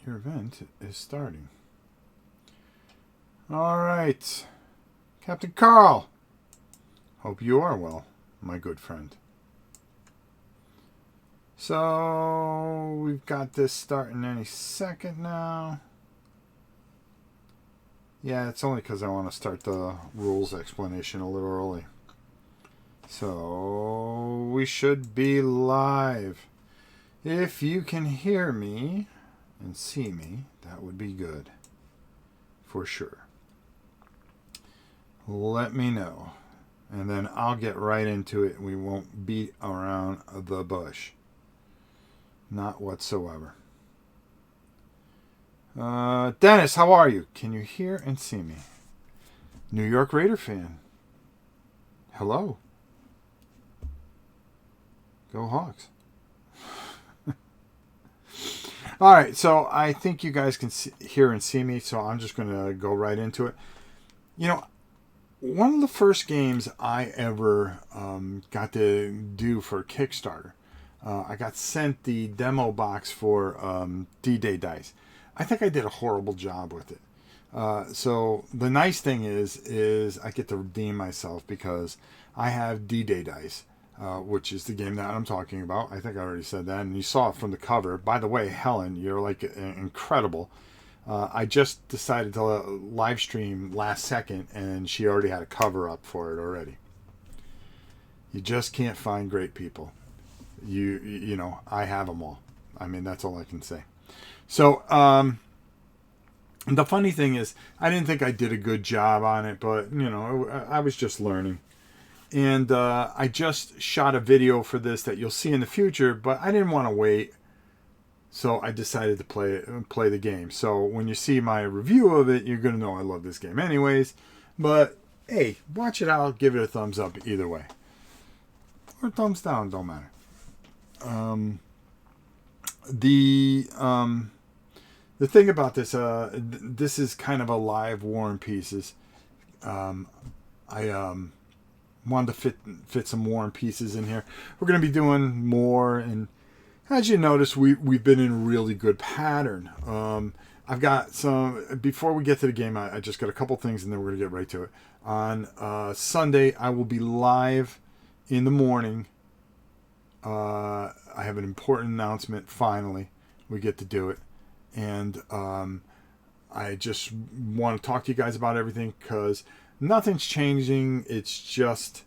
Your event is starting. All right. Captain Carl. Hope you are well, my good friend. So, we've got this starting any second now. Yeah, it's only because I want to start the rules explanation a little early. So, we should be live. If you can hear me and see me, that would be good. For sure. Let me know. And then I'll get right into it. We won't beat around the bush. Not whatsoever. Dennis, how are you? Can you hear and see me? New York Raider fan. Hello. Go Hawks. All right, so I think you guys can hear and see me, so I'm just going to go right into it. You know, one of the first games I ever got to do for Kickstarter, I got sent the demo box for D-Day Dice. I think I did a horrible job with it. So the nice thing is I get to redeem myself because I have D-Day Dice. Which is the game that I'm talking about. I think I already said that, and you saw it from the cover. By the way, Helen, you're like incredible. I just decided to live stream last second, and she already had a cover up for it already. You just can't find great people. You know, I have them all. I mean, that's all I can say. So, the funny thing is, I didn't think I did a good job on it, but, you know, I was just learning. And I just shot a video for this that you'll see in the future, but I didn't want to wait. So I decided to play the game. So when you see my review of it, you're going to know I love this game anyways. But, hey, watch it out. Give it a thumbs up either way. Or thumbs down, don't matter. The thing about this, this is kind of a live War and Pieces. Wanted to fit some War and Pieces in here. We're going to be doing more, and as you notice, we've been in a really good pattern. I've got some, before we get to the game, I just got a couple things, and then we're going to get right to it. On Sunday, I will be live in the morning. I have an important announcement, finally. We get to do it. And I just want to talk to you guys about everything, because nothing's changing. It's just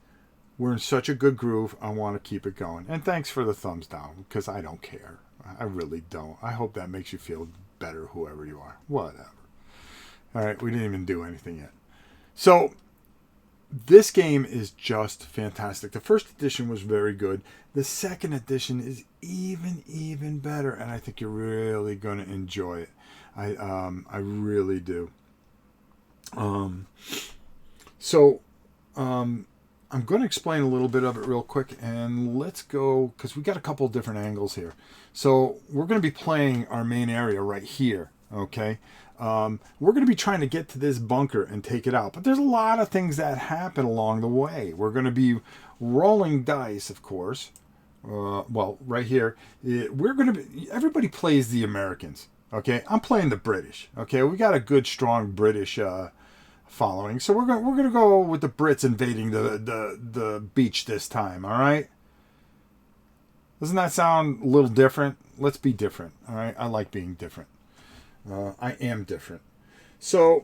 we're in such a good groove. I want to keep it going. And thanks for the thumbs down, because I don't care. I really don't. I hope that makes you feel better, whoever you are. Whatever. All right, we didn't even do anything yet. So this game is just fantastic. The first edition was very good. The second edition is even better, and I think you're really going to enjoy it. I really do. So, I'm going to explain a little bit of it real quick, and let's go, because we got a couple of different angles here. So, we're going to be playing our main area right here, okay? We're going to be trying to get to this bunker and take it out, but there's a lot of things that happen along the way. We're going to be rolling dice, of course. Well, right here, everybody plays the Americans, okay? I'm playing the British, okay? We got a good, strong British following. So we're gonna go with the Brits invading the beach this time. All right. Doesn't that sound a little different? Let's be different. All right. I like being different. I am different. So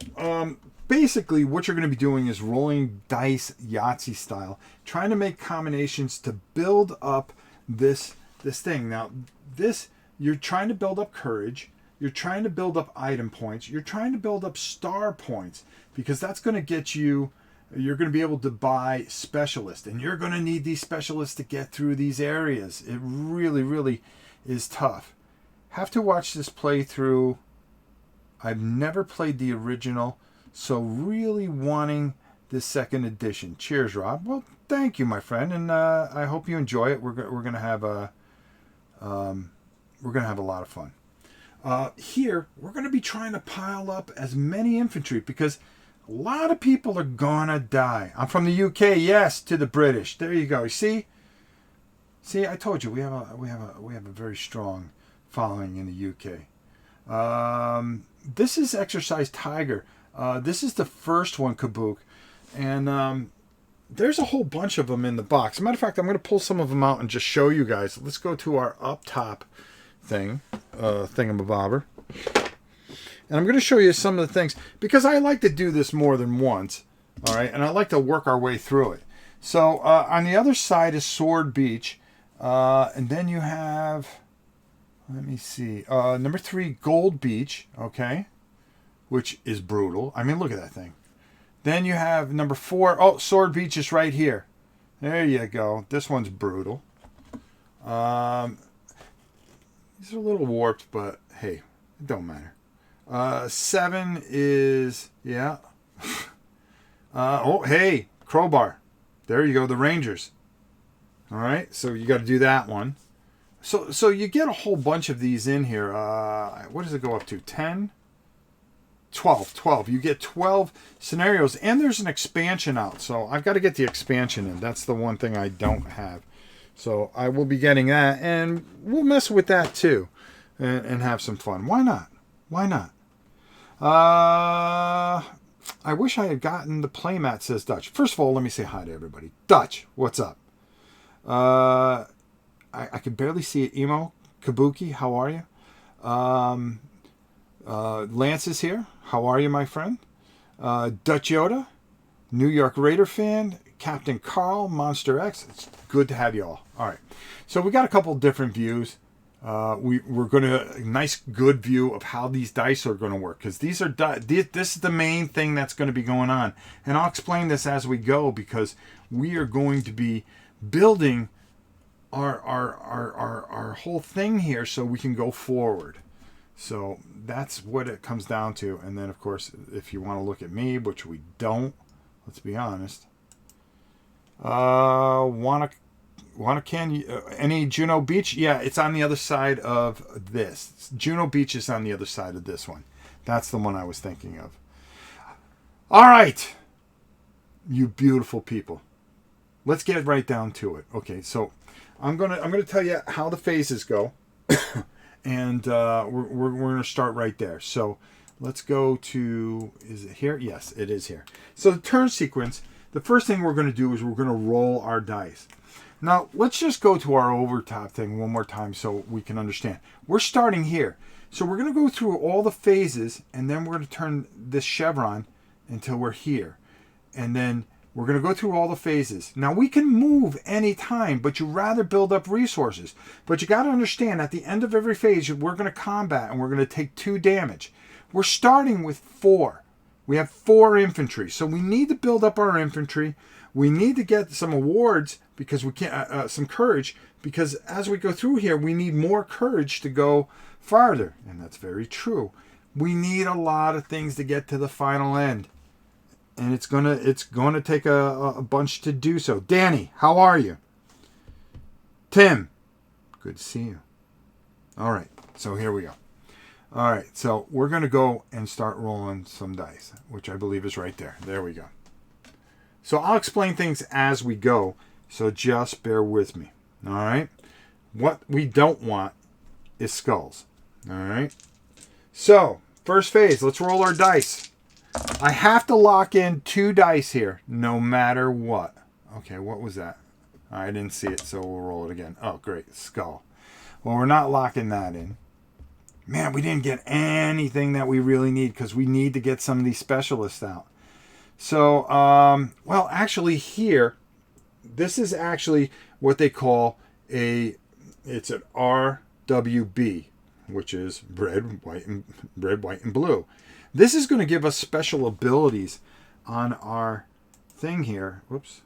basically, what you're going to be doing is rolling dice Yahtzee style, trying to make combinations to build up this thing. Now, you're trying to build up courage. You're trying to build up item points. You're trying to build up star points, because that's going to get you, you're going to be able to buy specialists, and you're going to need these specialists to get through these areas. It really, really is tough. Have to watch this playthrough. I've never played the original, so really wanting this second edition. Cheers, Rob. Well, thank you, my friend, and I hope you enjoy it. We're going to have a lot of fun. Here, we're going to be trying to pile up as many infantry, because a lot of people are going to die. I'm from the UK, yes, to the British. There you go. See, I told you we have a very strong following in the UK. This is Exercise Tiger. This is the first one, Kabook. And there's a whole bunch of them in the box. As a matter of fact, I'm going to pull some of them out and just show you guys. Let's go to our up top thingamabobber. And I'm going to show you some of the things, because I like to do this more than once. All right, and I like to work our way through it. So on the other side is Sword Beach. And then you have, let me see, number 3, Gold Beach, okay, which is brutal. I mean, look at that thing. Then you have number 4. Oh, Sword Beach is right here. There you go. This one's brutal. These are a little warped, but hey, it don't matter. 7 is, yeah. Oh, hey, Crowbar. There you go, the Rangers. All right, so you got to do that one. So you get a whole bunch of these in here. What does it go up to? 10? 12. You get 12 scenarios, and there's an expansion out. So I've got to get the expansion in. That's the one thing I don't have. So I will be getting that, and we'll mess with that too, and have some fun. Why not? Why not? I wish I had gotten the playmat, says Dutch. First of all, let me say hi to everybody. Dutch, what's up? I can barely see it. Emo, Kabuki, how are you? Lance is here. How are you, my friend? Dutch Yoda, New York Raider fan, Captain Carl, Monster X. It's good to have you all. All right. So we got a couple different views. We're going to a nice good view of how these dice are going to work, because these are this is the main thing that's going to be going on, and I'll explain this as we go, because we are going to be building our whole thing here so we can go forward. So that's what it comes down to. And then of course, if you want to look at me, which we don't, let's be honest. Any Juno Beach? Yeah, it's on the other side of this. Juno Beach is on the other side of this one. That's the one I was thinking of. All right, you beautiful people. Let's get right down to it. Okay, so I'm gonna tell you how the phases go, and we're gonna start right there. So let's go to, is it here? Yes, it is here. So the turn sequence. The first thing we're gonna do is we're gonna roll our dice. Now, let's just go to our overtop thing one more time so we can understand. We're starting here. So we're going to go through all the phases, and then we're going to turn this chevron until we're here. And then we're going to go through all the phases. Now, we can move any time, but you rather build up resources. But you got to understand, at the end of every phase, we're going to combat, and we're going to take 2 damage. We're starting with 4. We have 4 infantry. So we need to build up our infantry. We need to get some awards, because we can't, some courage, because as we go through here, we need more courage to go farther. And that's very true. We need a lot of things to get to the final end. And it's gonna take a bunch to do so. Danny, how are you? Tim, good to see you. All right, so here we go. All right, so we're gonna go and start rolling some dice, which I believe is right there. There we go. So I'll explain things as we go, so just bear with me. All right? What we don't want is skulls. All right? So, first phase, let's roll our dice. I have to lock in 2 dice here, no matter what. Okay, what was that? I didn't see it, so we'll roll it again. Oh, great, skull. Well, we're not locking that in. Man, we didn't get anything that we really need, because we need to get some of these specialists out. So, well, actually here, this is actually what they call it's an RWB, which is red, white, and blue. This is going to give us special abilities on our thing here. Whoops.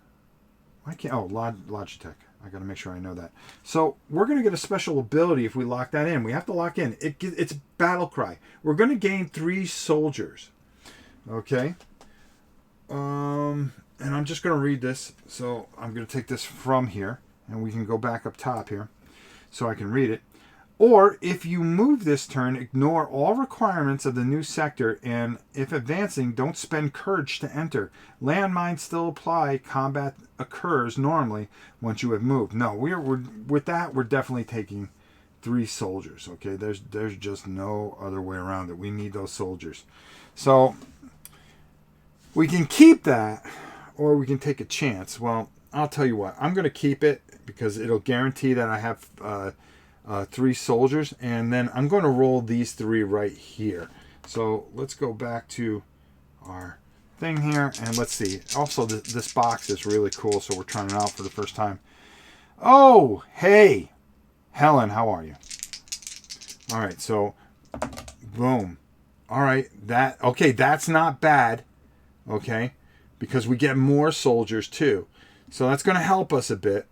Why can't, oh, Logitech. I got to make sure I know that. So we're going to get a special ability if we lock that in. We have to lock in. It's battle cry. We're going to gain 3 soldiers. Okay. And I'm just going to read this. So I'm going to take this from here, and we can go back up top here so I can read it. Or if you move this turn, ignore all requirements of the new sector, and if advancing, don't spend courage to enter. Landmines still apply. Combat occurs normally once you have moved. No, we're with that, we're definitely taking 3 soldiers. Okay, there's just no other way around it. We need those soldiers. So we can keep that, or we can take a chance. Well, I'll tell you what. I'm going to keep it because it'll guarantee that I have 3 soldiers, and then I'm going to roll these 3 right here. So let's go back to our thing here, and let's see. Also, this box is really cool, so we're trying it out for the first time. Oh, hey, Helen, how are you? All right, so boom. All right, that's not bad. Okay, because we get more soldiers too, so that's going to help us a bit.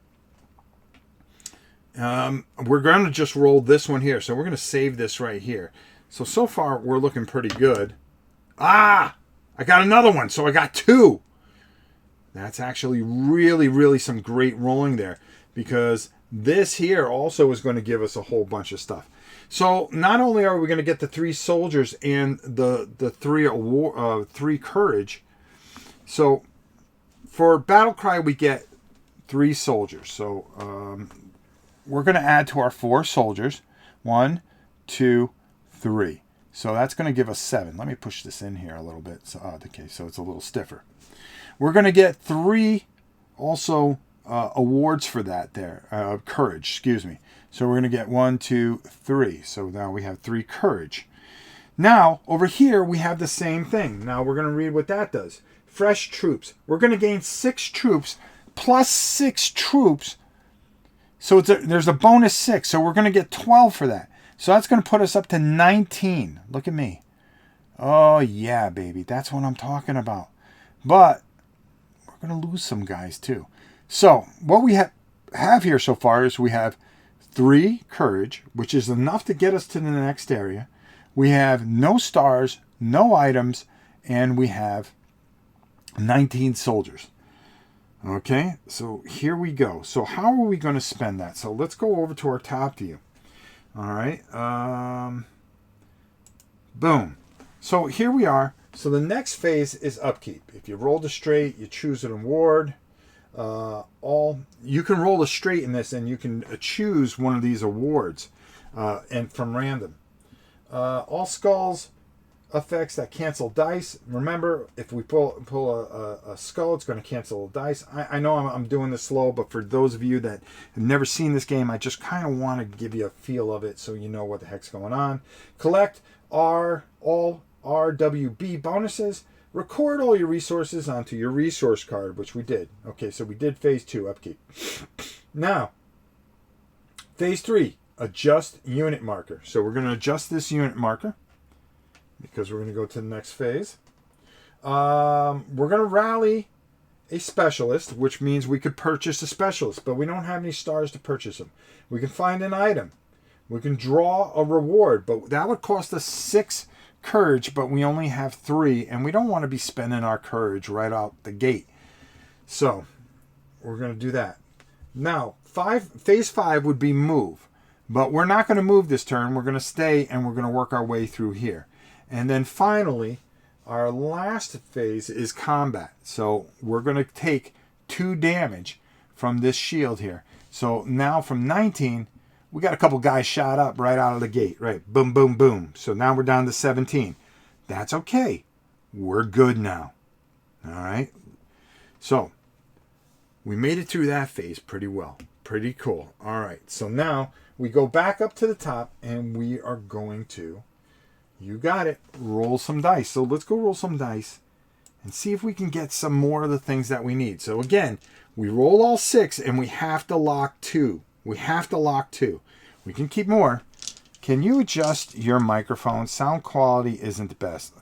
We're going to just roll this one here, so we're going to save this right here. So far we're looking pretty good. I got another one, so I got 2. That's actually really some great rolling there, because this here also is going to give us a whole bunch of stuff. So not only are we going to get the 3 soldiers and the 3 courage. So for Battle Cry we get 3 soldiers. So we're going to add to our 4 soldiers. 1, 2, 3. So that's going to give us 7. Let me push this in here a little bit. So okay, so it's a little stiffer. We're going to get 3 also awards for that there. Courage, excuse me. So we're going to get 1, 2, 3. So now we have 3 courage. Now, over here, we have the same thing. Now we're going to read what that does. Fresh troops. We're going to gain 6 troops plus 6 troops. So there's a bonus 6. So we're going to get 12 for that. So that's going to put us up to 19. Look at me. Oh, yeah, baby. That's what I'm talking about. But we're going to lose some guys, too. So what we have here so far is we have 3 courage, which is enough to get us to the next area. We have no stars, no items, and we have 19 soldiers. Okay, so here we go. So how are we going to spend that? So let's go over to our top view. All right. Boom. So here we are. So the next phase is upkeep. If you rolled a straight, you choose an award. You can roll a straight in this, and you can choose one of these awards, and from random. All skulls effects that cancel dice. Remember, if we pull a skull, it's going to cancel a dice. I know I'm doing this slow, but for those of you that have never seen this game, I just kind of want to give you a feel of it so you know what the heck's going on. Collect all RWB bonuses. Record all your resources onto your resource card, which we did. Okay, so we did phase 2, upkeep. Now, phase 3, adjust unit marker. So we're going to adjust this unit marker because we're going to go to the next phase. We're going to rally a specialist, which means we could purchase a specialist, but we don't have any stars to purchase them. We can find an item. We can draw a reward, but that would cost us 6 courage, but we only have 3, and we don't want to be spending our courage right out the gate. So we're going to do that. Now, phase 5 would be move, but we're not going to move this turn. We're going to stay, and we're going to work our way through here. And then finally, our last phase is combat. So we're going to take 2 damage from this shield here. So now from 19, we got a couple guys shot up right out of the gate, right? Boom, boom, boom. So now we're down to 17. That's okay. We're good now. All right. So we made it through that phase pretty well. Pretty cool. All right. So now we go back up to the top, and we are going to, you got it, roll some dice. So let's go roll some dice and see if we can get some more of the things that we need. So again, we roll all 6, and we have to lock 2. We have to lock 2. We can keep more. Can you adjust your microphone? Sound quality isn't the best.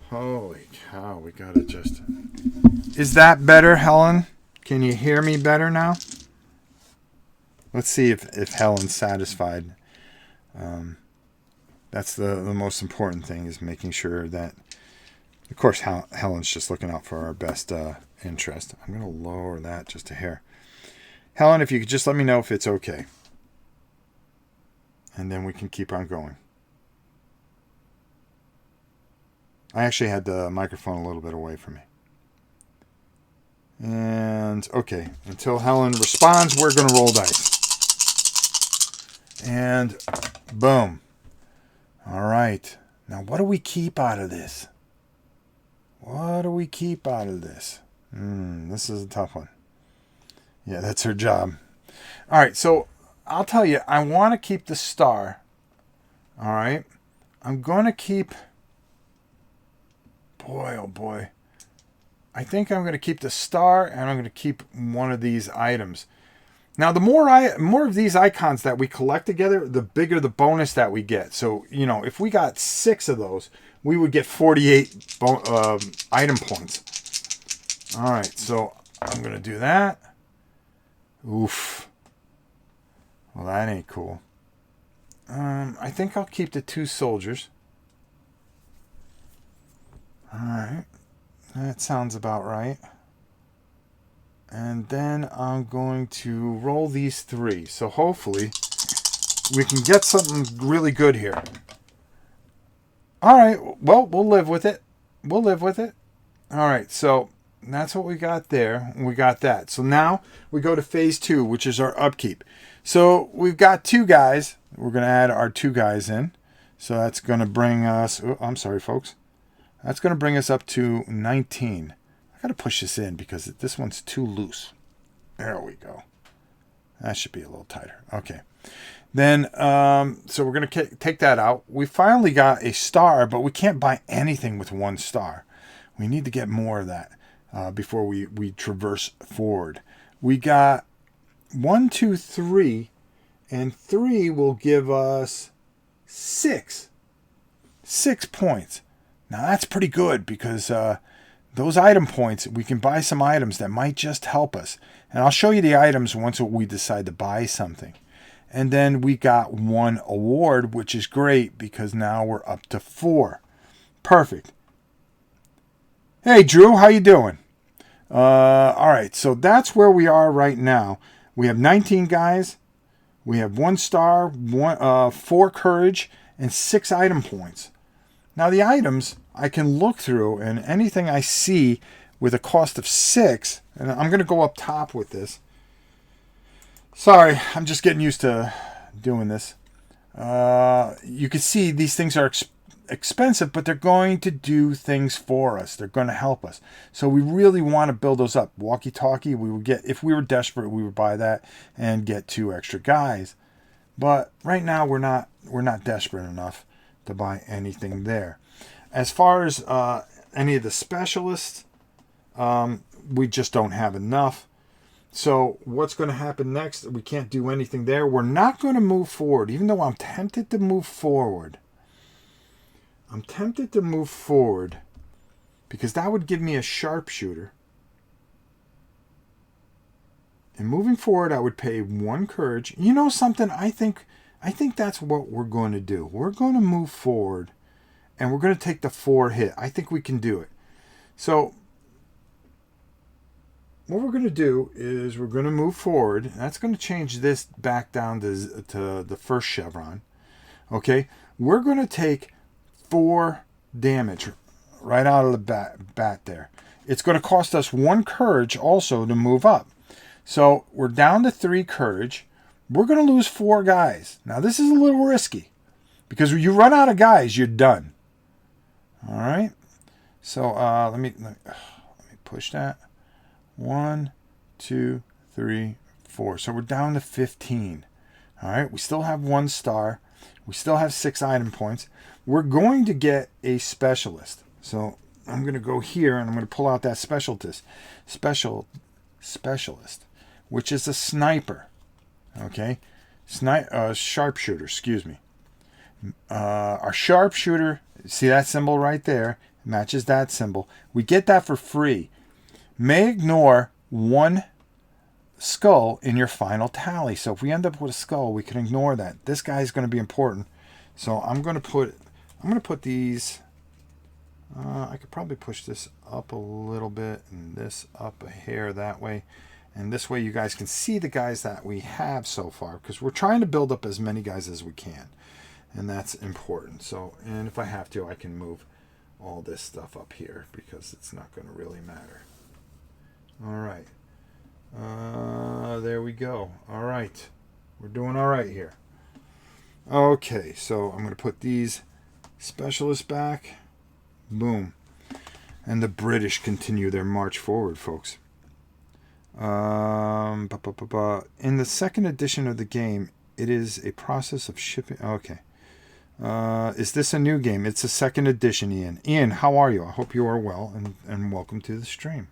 Holy cow, we got to adjust it. Is that better, Helen? Can you hear me better now? Let's see if Helen's satisfied. That's the most important thing, is making sure that, of course, Helen's just looking out for our best interest. I'm going to lower that just a hair. Helen, if you could just let me know if it's okay. And then we can keep on going. I actually had the microphone a little bit away from me. And, okay, until Helen responds, we're going to roll dice. And boom. All right. Now, what do we keep out of this? What do we keep out of this? This is a tough one. Yeah, that's her job. All right, so I'll tell you, I want to keep the star. All right. I'm going to keep... Boy, oh boy. I think I'm going to keep the star, and I'm going to keep one of these items. Now, the more of these icons that we collect together, the bigger the bonus that we get. So, you know, if we got 6 of those, we would get 48 item points. All right, so I'm going to do that. Oof. Well, that ain't cool. I think I'll keep the 2 soldiers. All right. That sounds about right. And then I'm going to roll these 3. So hopefully we can get something really good here. All right. Well, we'll live with it. We'll live with it. All right. So that's what we got there. We got that. So now we go to phase 2, which is our upkeep. So we've got 2 guys. We're going to add our 2 guys in. So that's going to bring us... Oh, I'm sorry, folks. That's going to bring us up to 19. I got to push this in because this one's too loose. There we go. That should be a little tighter. Okay. Then, so we're going to take that out. We finally got a star, but we can't buy anything with 1 star. We need to get more of that before we traverse forward. We got 1, 2, 3, and 3 will give us 6 points. Now that's pretty good because those item points, we can buy some items that might just help us. And I'll show you the items once we decide to buy something. And then we got 1 award, which is great because now we're up to 4. Perfect. Hey, Drew, how you doing? All right, so that's where we are right now. We have 19 guys. We have 1 star, 4 courage, and 6 item points. Now the items I can look through, and anything I see with a cost of 6, and I'm going to go up top with this. Sorry, I'm just getting used to doing this. You can see these things are expensive, but they're going to do things for us. They're going to help us. So we really want to build those up. Walkie-talkie, we would get, if we were desperate, we would buy that and get 2 extra guys. But right now we're not desperate enough to buy anything there. As far as any of the specialists, we just don't have enough. So what's going to happen next? We can't do anything there. We're not going to move forward, even though I'm tempted to move forward. I'm tempted to move forward because that would give me a sharpshooter. And moving forward, I would pay 1 courage. You know something? I think that's what we're going to do. We're going to move forward, and we're going to take the 4 hit. I think we can do it. So what we're going to do is we're going to move forward. That's going to change this back down to the first chevron. Okay? We're going to take 4 damage right out of the bat there. It's going to cost us 1 courage also to move up. So we're down to 3 courage. We're going to lose 4 guys. Now this is a little risky because when you run out of guys, you're done. All right. So let me push that. 1, 2, 3, 4. So we're down to 15. All right. We still have 1 star. We still have 6 item points. We're going to get a specialist. So I'm going to go here and I'm going to pull out that specialist, which is a sniper. Okay. Sharpshooter, excuse me. Our sharpshooter, see that symbol right there? Matches that symbol. We get that for free. May ignore 1 skull in your final tally. So if we end up with a skull, we can ignore that. This guy is going to be important. So I'm going to put these. I could probably push this up a little bit and this up a hair that way. And this way you guys can see the guys that we have so far, because we're trying to build up as many guys as we can. And that's important. So, and if I have to, I can move all this stuff up here because it's not going to really matter. All right. There we go. All right. We're doing all right here. Okay, so I'm going to put these specialists back. Boom. And the British continue their march forward, folks. In the second edition of the game, it is a process of shipping. Okay. Is this a new game? It's a second edition, Ian. Ian, how are you? I hope you are well, and welcome to the stream,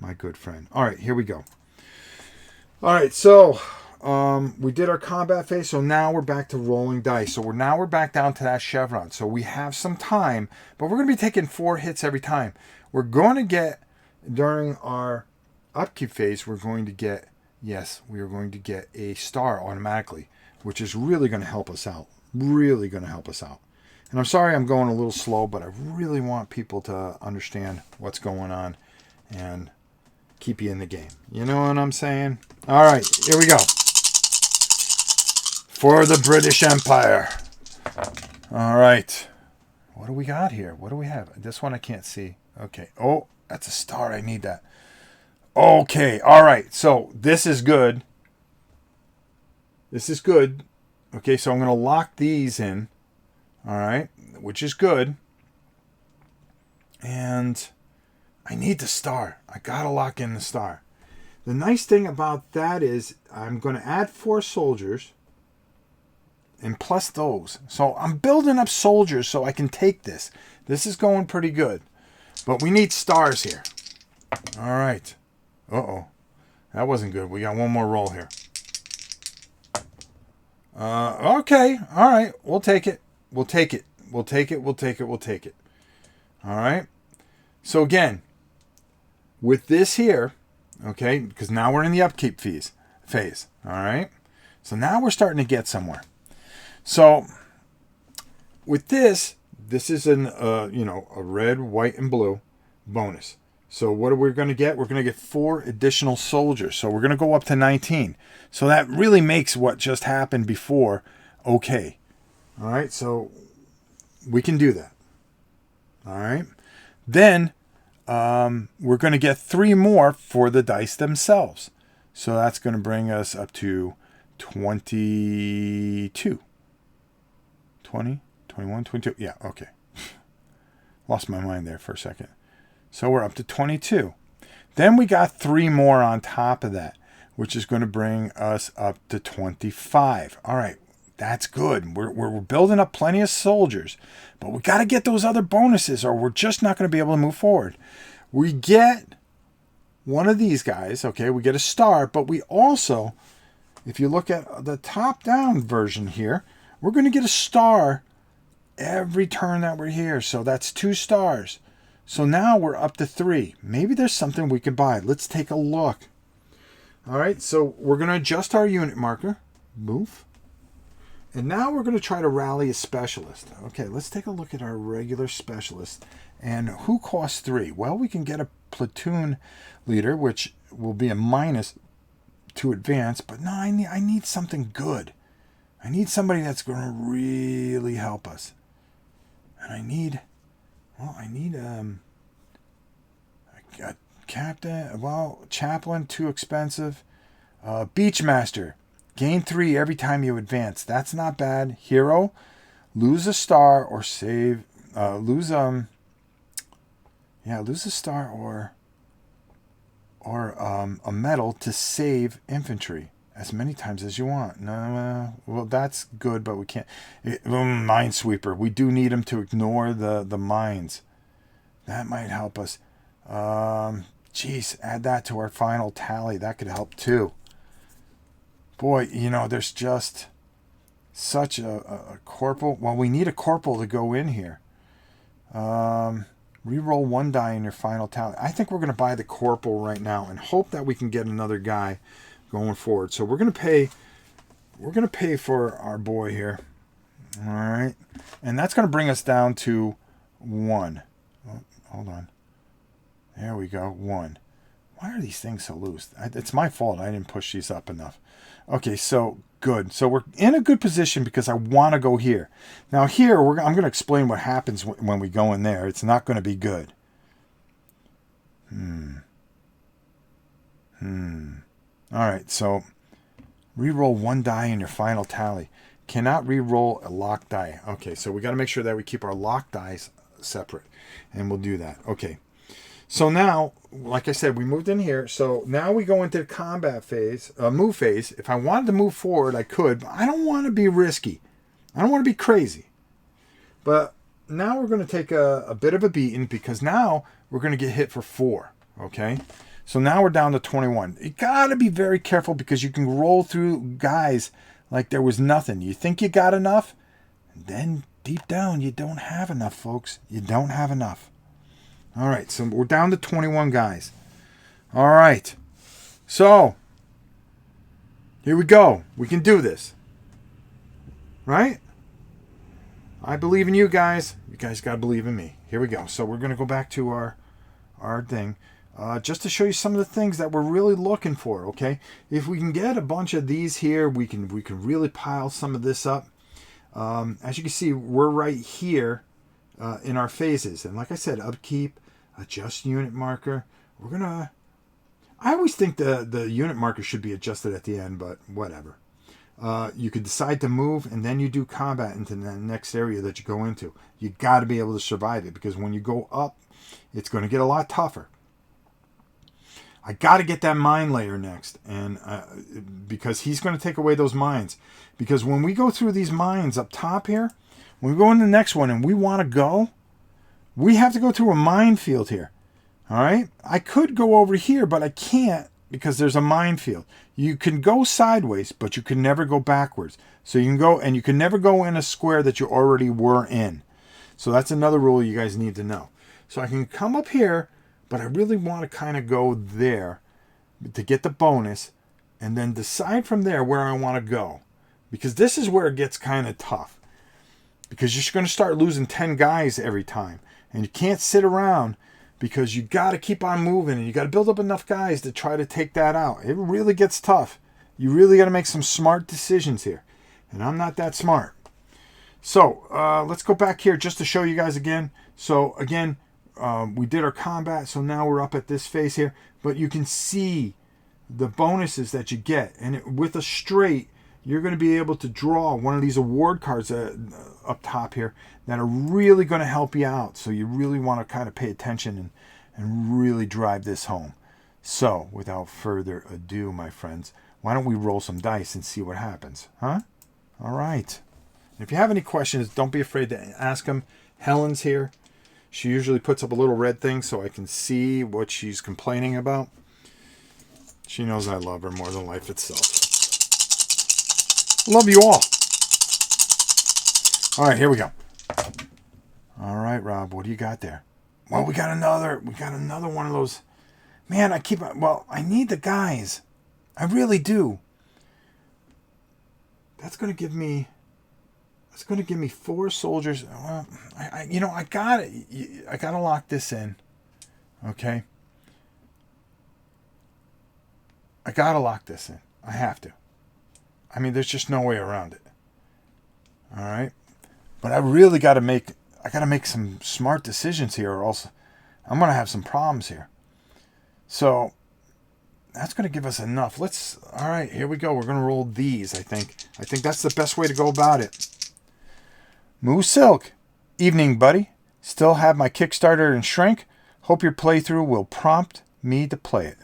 my good friend. All right, here we go. All right, so we did our combat phase, so now we're back to rolling dice. So we're back down to that chevron. So we have some time, but we're going to be taking 4 hits every time. We're going to get, during our upkeep phase, we're going to get, yes, we are going to get a star automatically, which is really going to help us out. Really going to help us out. And I'm sorry I'm going a little slow, but I really want people to understand what's going on and keep you in the game. You know what I'm saying? All right, here we go. For the British Empire. All right. What do we got here? What do we have? This one I can't see. Okay. Oh, that's a star. I need that. Okay. All right. So this is good. This is good. Okay, so I'm going to lock these in. All right, which is good. And I need the star. I got to lock in the star. The nice thing about that is I'm going to add 4 soldiers and plus those. So I'm building up soldiers so I can take this. This is going pretty good. But we need stars here. All right. Uh-oh. That wasn't good. We got one more roll here. Okay. All right. We'll take it. We'll take it. We'll take it. We'll take it. We'll take it. All right. So again, with this here, okay, because now we're in the upkeep phase. All right. So now we're starting to get somewhere. So with this is an a red, white, and blue bonus. So what are we going to get? We're going to get 4 additional soldiers. So we're going to go up to 19. So that really makes what just happened before okay. All right, so we can do that. All right. Then we're going to get 3 more for the dice themselves. So that's going to bring us up to 22. 20, 21, 22. Yeah, okay. Lost my mind there for a second. So we're up to 22. Then we got 3 more on top of that, which is going to bring us up to 25. All right, that's good. We're building up plenty of soldiers, but we got to get those other bonuses or we're just not going to be able to move forward. We get one of these guys, okay, we get a star, but we also, if you look at the top-down version here, we're going to get a star every turn that we're here. So that's 2 stars. So now we're up to 3. Maybe there's something we can buy. Let's take a look. All right, so we're going to adjust our unit marker. Move. And now we're going to try to rally a specialist. Okay, let's take a look at our regular specialist. And who costs 3? Well, we can get a platoon leader, which will be a minus to advance. But no, I need something good. I need somebody that's going to really help us. And I need a captain, well, chaplain, too expensive. Beachmaster, gain 3 every time you advance. That's not bad. Hero, lose a star or save, lose a star or a medal to save infantry as many times as you want. No, well, that's good, but we can't. Minesweeper, we do need him to ignore the mines. That might help us. Add that to our final tally. That could help too. Boy, there's just such a corporal. Well, we need a corporal to go in here. Reroll 1 die in your final tally. I think we're going to buy the corporal right now and hope that we can get another guy going forward. So we're going to pay for our boy here. All right. And that's going to bring us down to 1. Oh, hold on. There we go. 1. Why are these things so loose? It's my fault. I didn't push these up enough. Okay, so good. So we're in a good position because I want to go here. Now here, I'm going to explain what happens when we go in there. It's not going to be good. All right, so Reroll one die in your final tally. Cannot re-roll a locked die. Okay, so we got to make sure that we keep our locked dice separate. And we'll do that. Okay. So now, like I said, we moved in here. So now we go into the combat phase, move phase. If I wanted to move forward, I could. But I don't want to be risky. I don't want to be crazy. But now we're going to take a bit of a beating because now we're going to get hit for 4. Okay. So now we're down to 21. You got to be very careful because you can roll through guys like there was nothing. You think you got enough, and then deep down you don't have enough, folks. You don't have enough. All right, so we're down to 21 guys. All right. So here we go. We can do this. Right? I believe in you guys. You guys got to believe in me. Here we go. So we're going to go back to our thing. Just to show you some of the things that we're really looking for, okay? If we can get a bunch of these here, we can really pile some of this up. As you can see, we're right here in our phases. And like I said, upkeep, adjust unit marker. We're going to... I always think the unit marker should be adjusted at the end, but whatever. You could decide to move, and then you do combat into the next area that you go into. You got to be able to survive it, because when you go up, it's going to get a lot tougher. I got to get that mine layer next, and because he's going to take away those mines. Because when we go through these mines up top here, when we go in the next one and we want to go, we have to go through a minefield here. All right? I could go over here, but I can't because there's a minefield. You can go sideways, but you can never go backwards. So you can go, and you can never go in a square that you already were in. So that's another rule you guys need to know. So I can come up here, but I really want to kind of go there to get the bonus and then decide from there where I want to go. Because this is where it gets kind of tough. Because you're going to start losing 10 guys every time. And you can't sit around because you got to keep on moving and you got to build up enough guys to try to take that out. It really gets tough. You really got to make some smart decisions here. And I'm not that smart. So let's go back here just to show you guys again. So again, we did our combat, so now we're up at this phase here. But you can see the bonuses that you get. And with a straight, you're going to be able to draw one of these award cards up top here that are really going to help you out. So you really want to kind of pay attention and really drive this home. So without further ado, my friends, why don't we roll some dice and see what happens? Huh? All right. If you have any questions, don't be afraid to ask them. Helen's here. She usually puts up a little red thing so I can see what she's complaining about. She knows I love her more than life itself. I love you all. All right, here we go. All right, Rob, what do you got there? Well, we got another one of those. Man, I need the guys. I really do. That's going to give me 4 soldiers. Well, I got it. I got to lock this in. Okay. I got to lock this in. I have to. I mean, there's just no way around it. All right. But I really got to make some smart decisions here, or else I'm going to have some problems here. So that's going to give us enough. All right, here we go. We're going to roll these, I think. I think that's the best way to go about it. Moo Silk. Evening, buddy. Still have my Kickstarter and Shrink. Hope your playthrough will prompt me to play it.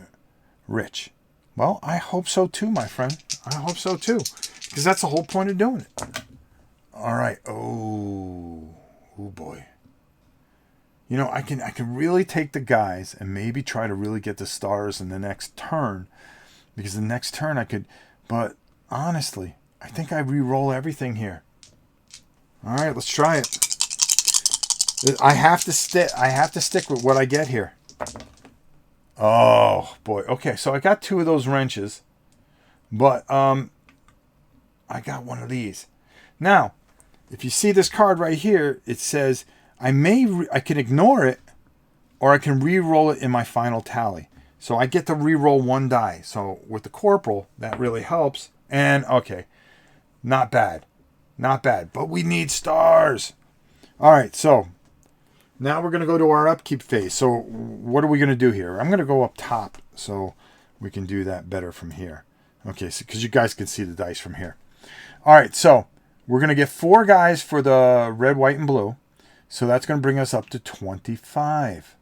Rich. Well, I hope so too, my friend. I hope so too. Because that's the whole point of doing it. All right. Oh boy. I can really take the guys and maybe try to really get the stars in the next turn. Because the next turn I could... But honestly, I think I re-roll everything here. All right, let's try it. I have to stick with what I get here. Oh boy. Okay, so I got 2 of those wrenches, but I got one of these. Now, if you see this card right here, it says I can ignore it, or I can re-roll it in my final tally. So I get to re-roll 1 die. So with the corporal, that really helps. And okay, not bad. Not bad, but we need stars. All right, so now we're going to go to our upkeep phase. So what are we going to do here? I'm going to go up top so we can do that better from here. Okay, so because you guys can see the dice from here. All right, so we're going to get 4 guys for the red, white, and blue. So that's going to bring us up to 25.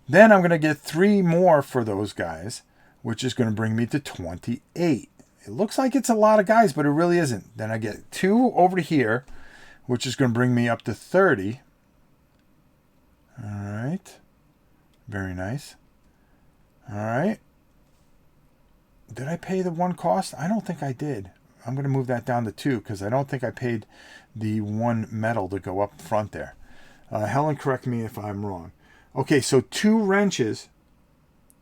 Then I'm going to get 3 more for those guys, which is going to bring me to 28. It looks like it's a lot of guys, but it really isn't. Then I get 2 over here, which is going to bring me up to 30. All right. Very nice. All right. Did I pay the 1 cost? I don't think I did. I'm going to move that down to 2 because I don't think I paid the 1 metal to go up front there. Helen, correct me if I'm wrong. Okay, so 2 wrenches.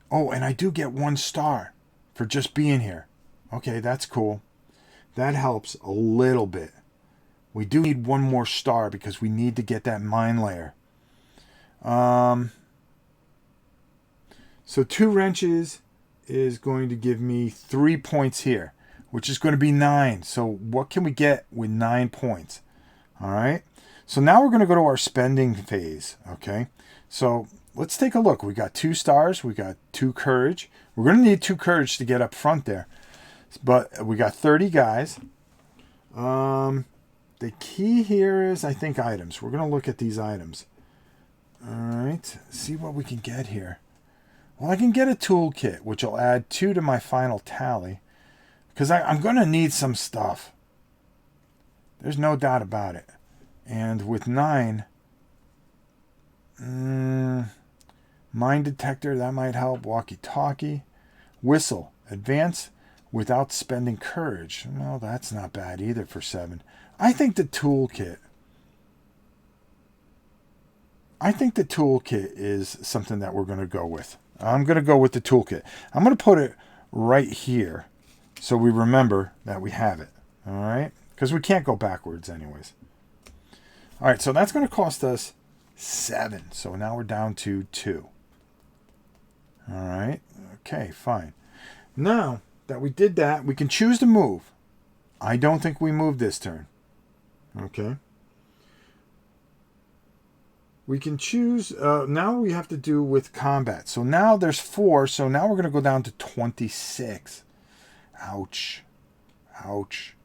Oh, and I do get 1 star for just being here. Okay, that's cool. That helps a little bit. We do need 1 more star because we need to get that mine layer. So 2 wrenches is going to give me 3 points here, which is going to be 9. So what can we get with 9 points? All right. So now we're going to go to our spending phase. Okay. So let's take a look. We got 2 stars. We got 2 courage. We're going to need 2 courage to get up front there. But we got 30 guys. The key here is, I think, items. We're going to look at these items. All right. See what we can get here. Well, I can get a toolkit, which will add 2 to my final tally. Because I'm going to need some stuff. There's no doubt about it. And with 9, mine detector, that might help. Walkie-talkie. Whistle. Advance without spending courage. Well, that's not bad either for 7. I think the toolkit is something that we're going to go with. I'm going to go with the toolkit. I'm going to put it right here so we remember that we have it. All right? Because we can't go backwards anyways. All right, so that's going to cost us 7. So now we're down to 2. All right. Okay, fine. Now that we did that, we can choose to move. I don't think we moved this turn. Okay. We can choose. Now we have to do with combat. So now there's 4. So now we're going to go down to 26. Ouch. Ouch.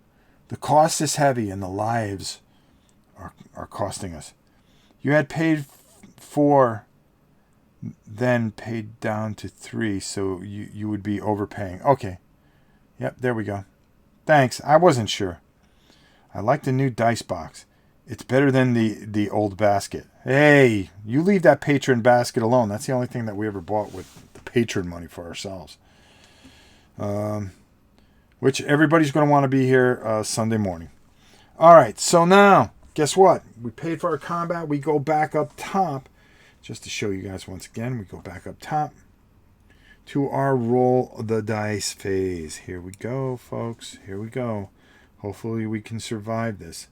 The cost is heavy and the lives are costing us. You had paid 4, then paid down to 3. So you would be overpaying. Okay. Yep, there we go. Thanks. I wasn't sure. I like the new dice box. It's better than the old basket. Hey, you leave that patron basket alone. That's the only thing that we ever bought with the patron money for ourselves. Which everybody's going to want to be here Sunday morning. All right, so now, guess what? We paid for our combat. We go back up top. Just to show you guys once again, we go back up top to our roll the dice phase. Here we go, folks. Here we go. Hopefully we can survive this.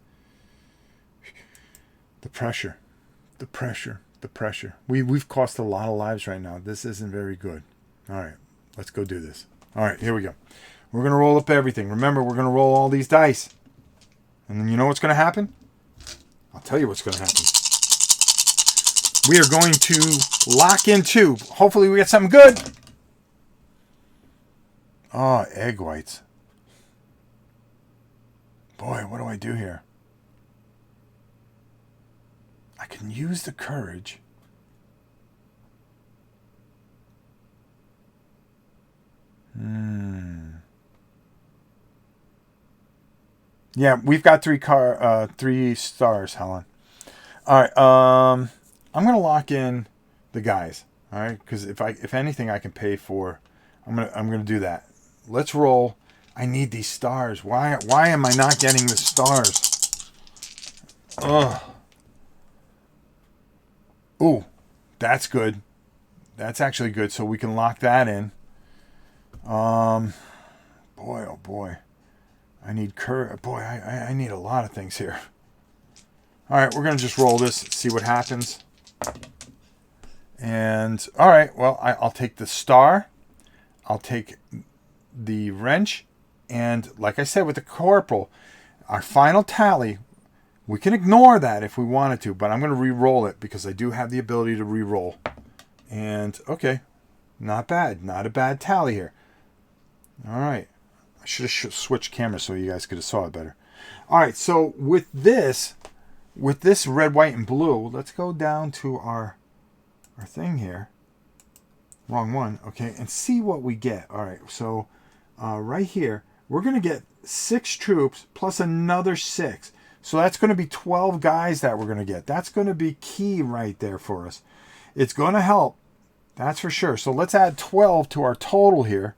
The pressure. The pressure. The pressure. We've cost a lot of lives right now. This isn't very good. All right. Let's go do this. All right. Here we go. We're going to roll up everything. Remember, we're going to roll all these dice. And then you know what's going to happen? I'll tell you what's going to happen. We are going to lock in 2. Hopefully we get something good. Oh, egg whites. Boy, what do I do here? I can use the courage. Yeah, we've got 3 stars, Helen. All right, I'm gonna lock in the guys. All right, because if anything I can pay for, I'm gonna do that. Let's roll. I need these stars. Why am I not getting the stars? Ugh. Ooh, that's good. That's actually good. So we can lock that in. Boy, oh boy. I need courage. Boy, I need a lot of things here. All right, we're going to just roll this, see what happens. And, all right, well, I'll take the star. I'll take the wrench. And like I said with the corporal, our final tally, we can ignore that if we wanted to, but I'm going to re-roll it because I do have the ability to re-roll. And, okay, not bad. Not a bad tally here. All right. I should have switched cameras so you guys could have saw it better. All right, so with this red, white, and blue, let's go down to our thing here. Wrong one. Okay, and see what we get. All right, so right here, we're going to get 6 troops plus another 6. So that's going to be 12 guys that we're going to get. That's going to be key right there for us. It's going to help. That's for sure. So let's add 12 to our total here.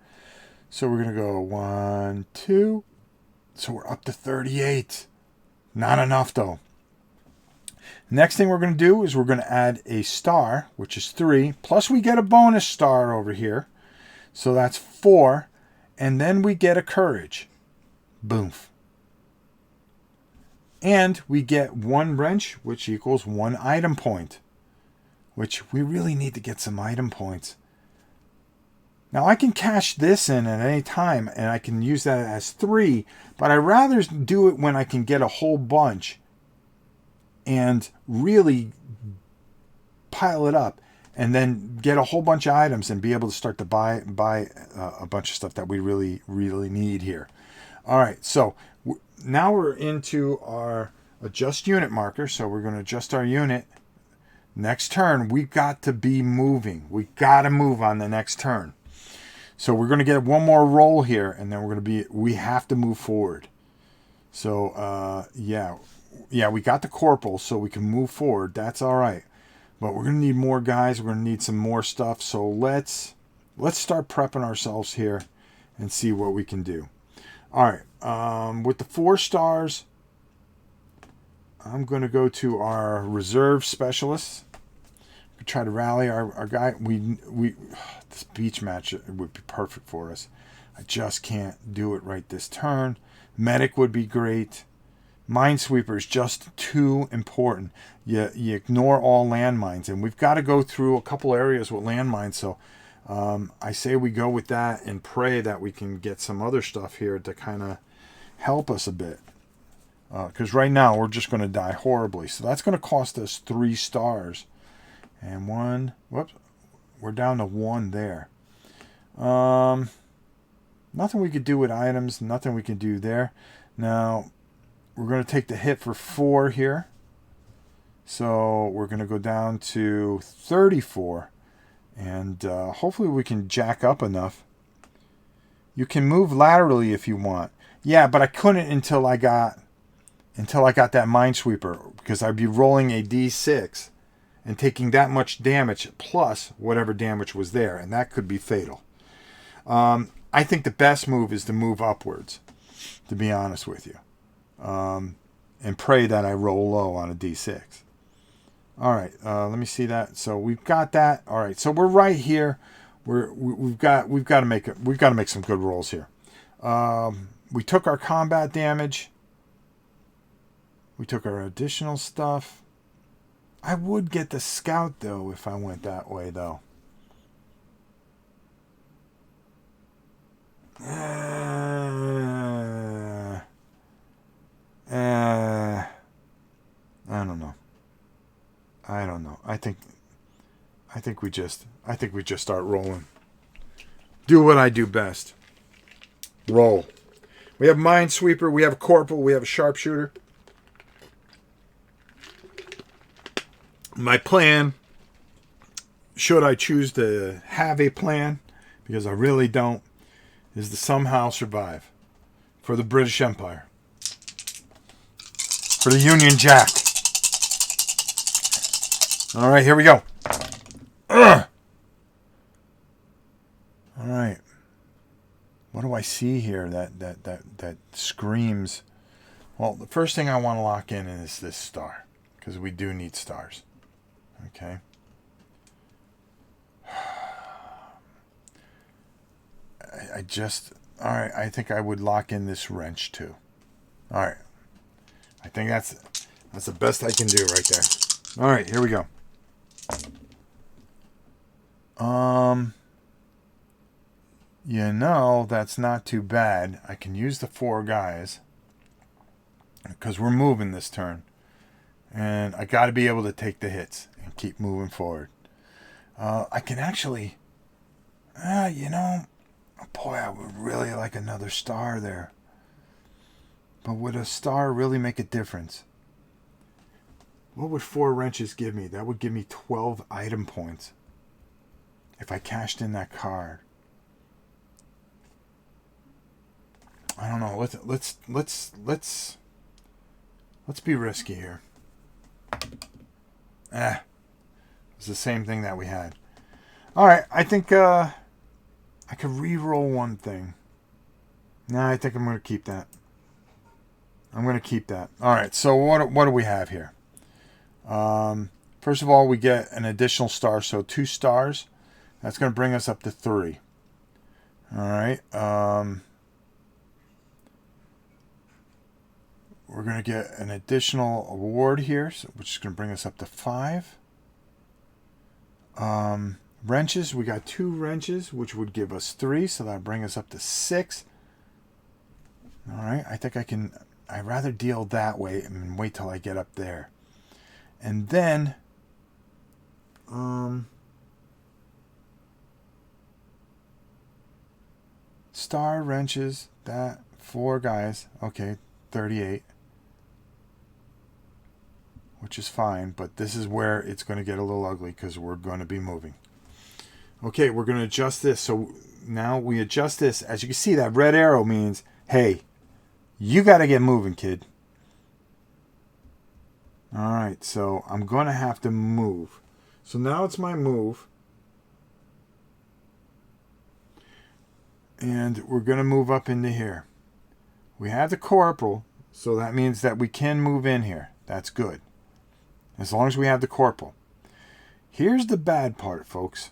So we're going to go 1, 2. So we're up to 38. Not enough though. Next thing we're going to do is we're going to add a star, which is 3. Plus we get a bonus star over here. So that's 4. And then we get a courage. Boom. And we get 1 wrench, which equals 1 item point. Which we really need to get some item points. Now I can cash this in at any time and I can use that as 3, but I'd rather do it when I can get a whole bunch and really pile it up and then get a whole bunch of items and be able to start to buy a bunch of stuff that we really need here. All right, so now we're into our adjust unit marker, so we're going to adjust our unit. Next turn, we've got to be moving. We got to move on the next turn. So we're going to get one more roll here, and then we have to move forward. So, yeah, we got the corporal, so we can move forward. That's all right. But we're going to need more guys. We're going to need some more stuff. So let's start prepping ourselves here and see what we can do. All right. With the 4 stars, I'm going to go to our reserve specialists. Try to rally our guy. This beach match would be perfect for us. I just can't do it right this turn. Medic would be great. Minesweeper is just too important. You ignore all landmines, and we've got to go through a couple areas with landmines. So I say we go with that and pray that we can get some other stuff here to kind of help us a bit. Because right now we're just going to die horribly. So that's going to cost us 3 stars. And 1, whoops, we're down to 1 there. Nothing we could do with items, nothing we can do there. Now, we're going to take the hit for 4 here. So we're going to go down to 34. And hopefully we can jack up enough. You can move laterally if you want. Yeah, but I couldn't until I got that Minesweeper, because I'd be rolling a D6 and taking that much damage plus whatever damage was there, and that could be fatal. I think the best move is to move upwards, to be honest with you, and pray that I roll low on a D6. All right, let me see that. So we've got that. All right, so we're right here. We've got to make some good rolls here. We took our combat damage. We took our additional stuff. I would get the scout, though, if I went that way, though. I don't know. I think we just start rolling. Do what I do best. Roll. We have Minesweeper, we have a Corporal, we have a Sharpshooter. My plan, should I choose to have a plan, because I really don't, is to somehow survive for the British Empire, for the Union Jack. All right, here we go. Ugh. All right. What do I see here that screams? Well, the first thing I want to lock in is this star, because we do need stars. Okay. All right, I think I would lock in this wrench too. All right. I think that's the best I can do right there. All right, here we go. That's not too bad. I can use the 4 guys because we're moving this turn. And I got to be able to take the hits and keep moving forward. I can actually, Boy, I would really like another star there. But would a star really make a difference? What would 4 wrenches give me? That would give me 12 item points if I cashed in that card. I don't know. Let's be risky here. It's the same thing that we had. All right, I think I could re-roll one thing. Nah, I think I'm going to keep that. I'm going to keep that. All right, so what do we have here? First of all, we get an additional star, so 2 stars. That's going to bring us up to 3. All right. We're going to get an additional award here, which is going to bring us up to 5. Wrenches, we got 2 wrenches, which would give us 3, so that'll bring us up to 6. All right, I think I'd rather deal that way and wait till I get up there. And then, star, wrenches, that, 4 guys, okay, 38. Which is fine, but this is where it's going to get a little ugly because we're going to be moving. Okay, we're going to adjust this. So now we adjust this. As you can see, that red arrow means, hey, you got to get moving, kid. All right, so I'm going to have to move. So now it's my move. And we're going to move up into here. We have the corporal, so that means that we can move in here. That's good. As long as we have the corporal. Here's the bad part, folks.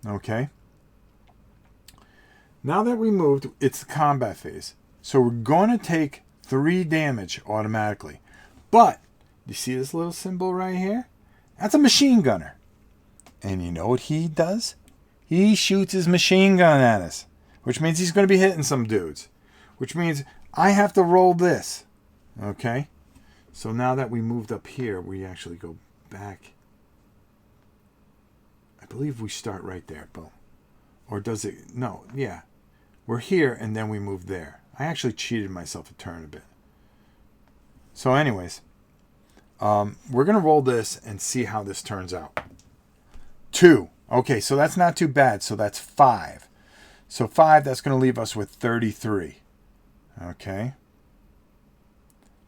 Okay. Now that we moved, it's the combat phase. So we're going to take 3 damage automatically. But, you see this little symbol right here? That's a machine gunner. And you know what he does? He shoots his machine gun at us. Which means he's going to be hitting some dudes. Which means I have to roll this. Okay? So now that we moved up here, we actually go back. I believe we start right there, Bo. Or does it? No, yeah. We're here and then we move there. I actually cheated myself a turn a bit. So anyways, we're going to roll this and see how this turns out. 2. Okay, so that's not too bad. So that's 5. So 5, that's going to leave us with 33. Okay.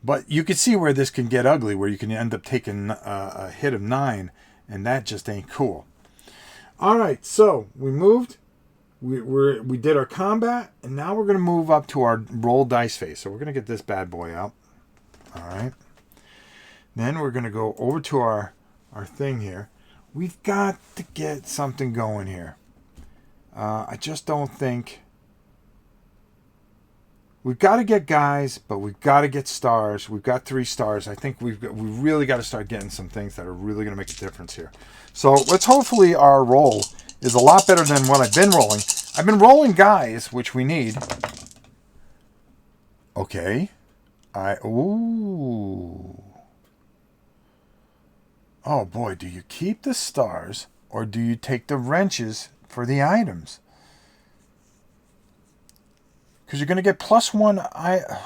But you can see where this can get ugly, where you can end up taking a hit of 9, and that just ain't cool. All right, so we moved. We did our combat, and now we're going to move up to our roll dice phase. So we're going to get this bad boy out. All right. Then we're going to go over to our thing here. We've got to get something going here. I just don't think... We've got to get guys, but we've got to get stars. We've got 3 stars. I think we really got to start getting some things that are really going to make a difference here. So let's hopefully our roll is a lot better than what I've been rolling. I've been rolling guys, which we need. Okay. Ooh. Oh boy, do you keep the stars or do you take the wrenches for the items? Because you're going to get +1.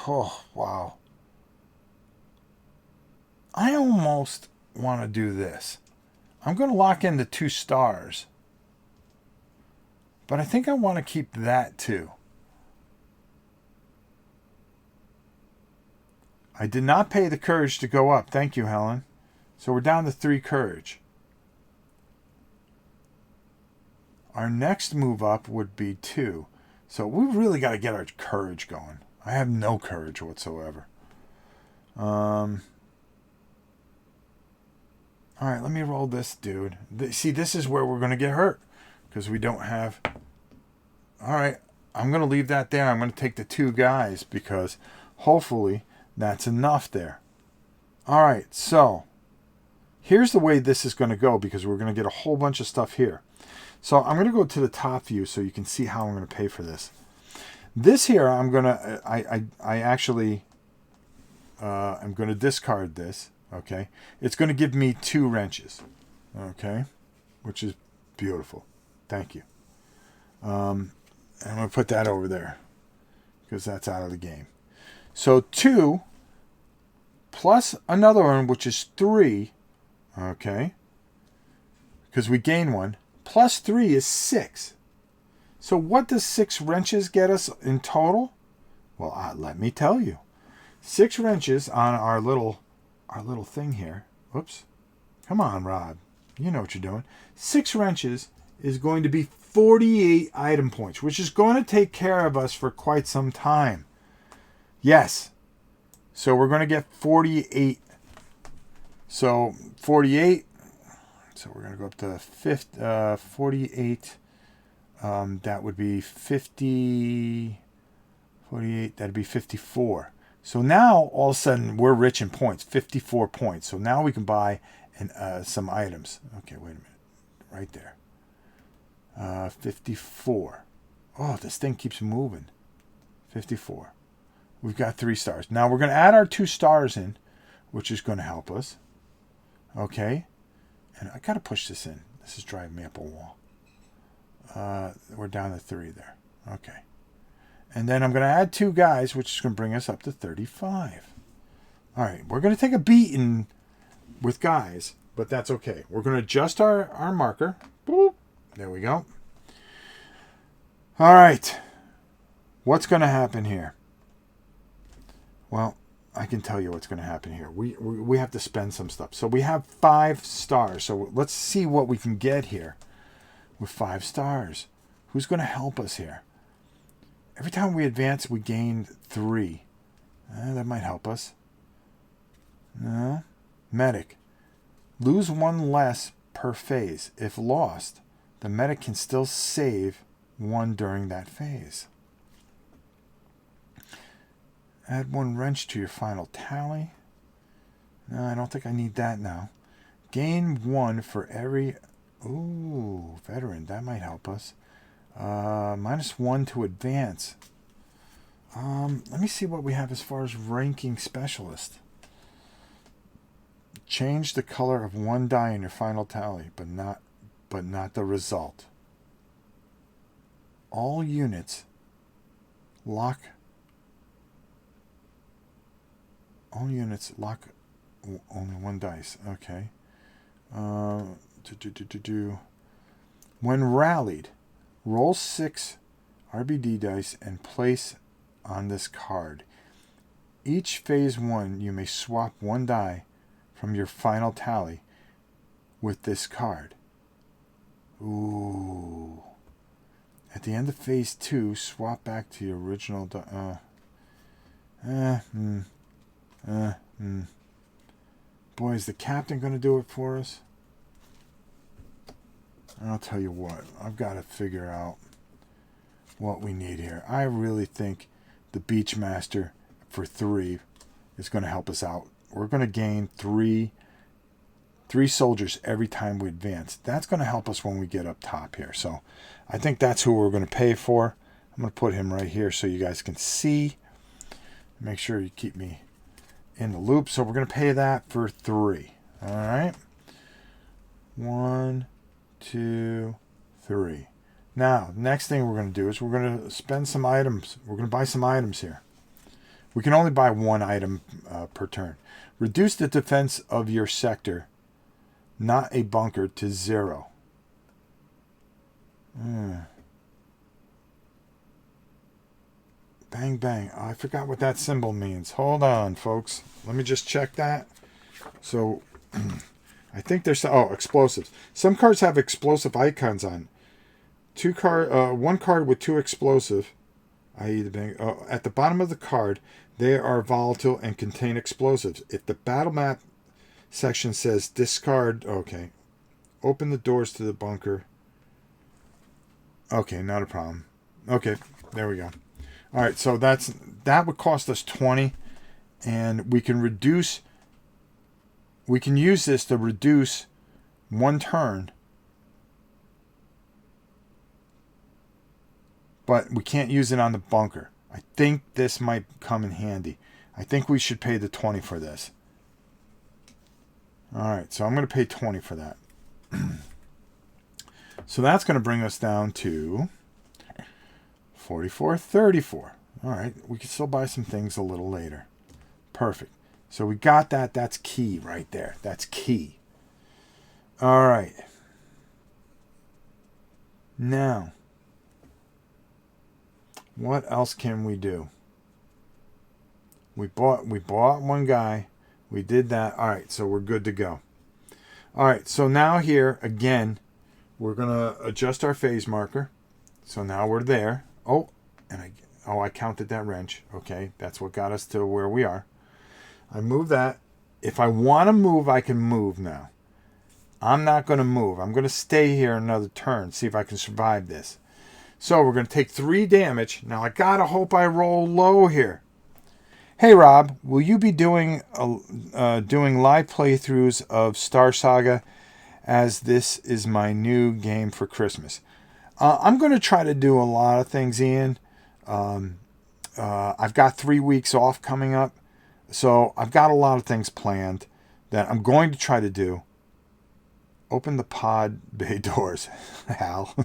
Oh, wow. I almost want to do this. I'm going to lock in the 2 stars. But I think I want to keep that too. I did not pay the courage to go up. Thank you, Helen. So we're down to 3 courage. Our next move up would be 2. So we've really got to get our courage going. I have no courage whatsoever. All right, let me roll this dude. See, this is where we're going to get hurt. Because we don't have... All right, I'm going to leave that there. I'm going to take the 2 guys. Because hopefully that's enough there. All right, so... Here's the way this is going to go. Because we're going to get a whole bunch of stuff here. So I'm going to go to the top view so you can see how I'm going to pay for this. This here, I'm going to, I actually, I'm going to discard this, okay? It's going to give me 2 wrenches, okay? Which is beautiful. Thank you. And I'm going to put that over there because that's out of the game. So 2 plus another one, which is 3. Okay. Because we gain 1. Plus 3 is 6. So what does 6 wrenches get us in total? Well, let me tell you. 6 wrenches on our little thing here. Whoops. Come on, Rob. You know what you're doing. 6 wrenches is going to be 48 item points, which is going to take care of us for quite some time. Yes. So we're going to get 48. So 48. So we're going to go up to 48. That would be 50. 48. That'd be 54. So now all of a sudden we're rich in points. 54 points. So now we can buy some items. Okay, wait a minute. Right there. 54. Oh, this thing keeps moving. 54. We've got 3 stars. Now we're going to add our 2 stars in, which is going to help us. Okay. And I got to push this in. This is driving me up a wall. We're down to 3 there. Okay. And then I'm going to add 2 guys, which is going to bring us up to 35. All right. We're going to take a beating with guys, but that's okay. We're going to adjust our marker. Boop. There we go. All right. What's going to happen here? Well, I can tell you what's going to happen here. We have to spend some stuff. So we have 5 stars. So let's see what we can get here with 5 stars. Who's going to help us here? Every time we advance, we gain 3. That might help us. No. Medic. Lose 1 less per phase. If lost, the medic can still save 1 during that phase. Add 1 wrench to your final tally. No, I don't think I need that now. Gain 1 for every... Ooh, veteran. That might help us. -1 to advance. Let me see what we have as far as ranking specialist. Change the color of 1 die in your final tally, but not the result. All units lock only 1 dice. Okay. When rallied, roll 6 RBD dice and place on this card. Each phase 1, you may swap 1 die from your final tally with this card. Ooh. At the end of phase 2, swap back to your original Boy, is the captain going to do it for us? I'll tell you what. I've got to figure out what we need here. I really think the Beachmaster for 3 is going to help us out. We're going to gain 3 soldiers every time we advance. That's going to help us when we get up top here. So I think that's who we're going to pay for. I'm going to put him right here so you guys can see. Make sure you keep me in the loop. So we're going to pay that for 3. All right. 1, 2, 3. Now, next thing we're going to do is we're going to spend some items. We're going to buy some items here. We can only buy 1 item per turn. Reduce the defense of your sector, not a bunker, to 0. Bang, bang. Oh, I forgot what that symbol means. Hold on, folks. Let me just check that. So, I think there's... Oh, explosives. Some cards have explosive icons on. 1 card with 2 explosive, i.e. the bang. At the bottom of the card, they are volatile and contain explosives. If the battle map section says discard... Okay. Open the doors to the bunker. Okay, not a problem. Okay, there we go. All right, so that would cost us 20, and we can reduce. We can use this to reduce 1 turn, but we can't use it on the bunker. I think this might come in handy. I think we should pay the 20 for this. All right, so I'm going to pay 20 for that. So that's going to bring us down to 44, 34. All right, we can still buy some things a little later. Perfect. So we got that. That's key right there. That's key. All right. Now, what else can we do? We bought one guy. We did that. All right, so we're good to go. All right, so now here, again, we're going to adjust our phase marker. So now we're there. Oh, and I counted that wrench. Okay, that's what got us to where we are. I move that. If I want to move, I can move now. I'm not going to move. I'm going to stay here another turn, see if I can survive this. So we're going to take 3 damage. Now I got to hope I roll low here. Hey Rob, will you be doing live playthroughs of Star Saga, as this is my new game for Christmas? I'm going to try to do a lot of things, Ian. I've got 3 weeks off coming up, so I've got a lot of things planned that I'm going to try to do. Open the pod bay doors, Hal.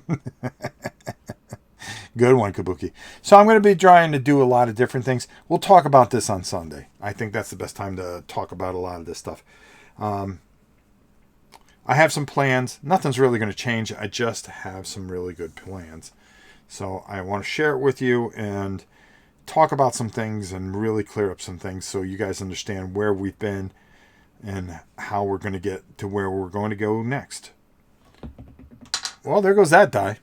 Good one, Kabuki. So I'm going to be trying to do a lot of different things. We'll talk about this on Sunday. I think that's the best time to talk about a lot of this stuff. I have some plans. Nothing's really going to change. I just have some really good plans. So I want to share it with you and talk about some things and really clear up some things so you guys understand where we've been and how we're going to get to where we're going to go next. Well, there goes that die.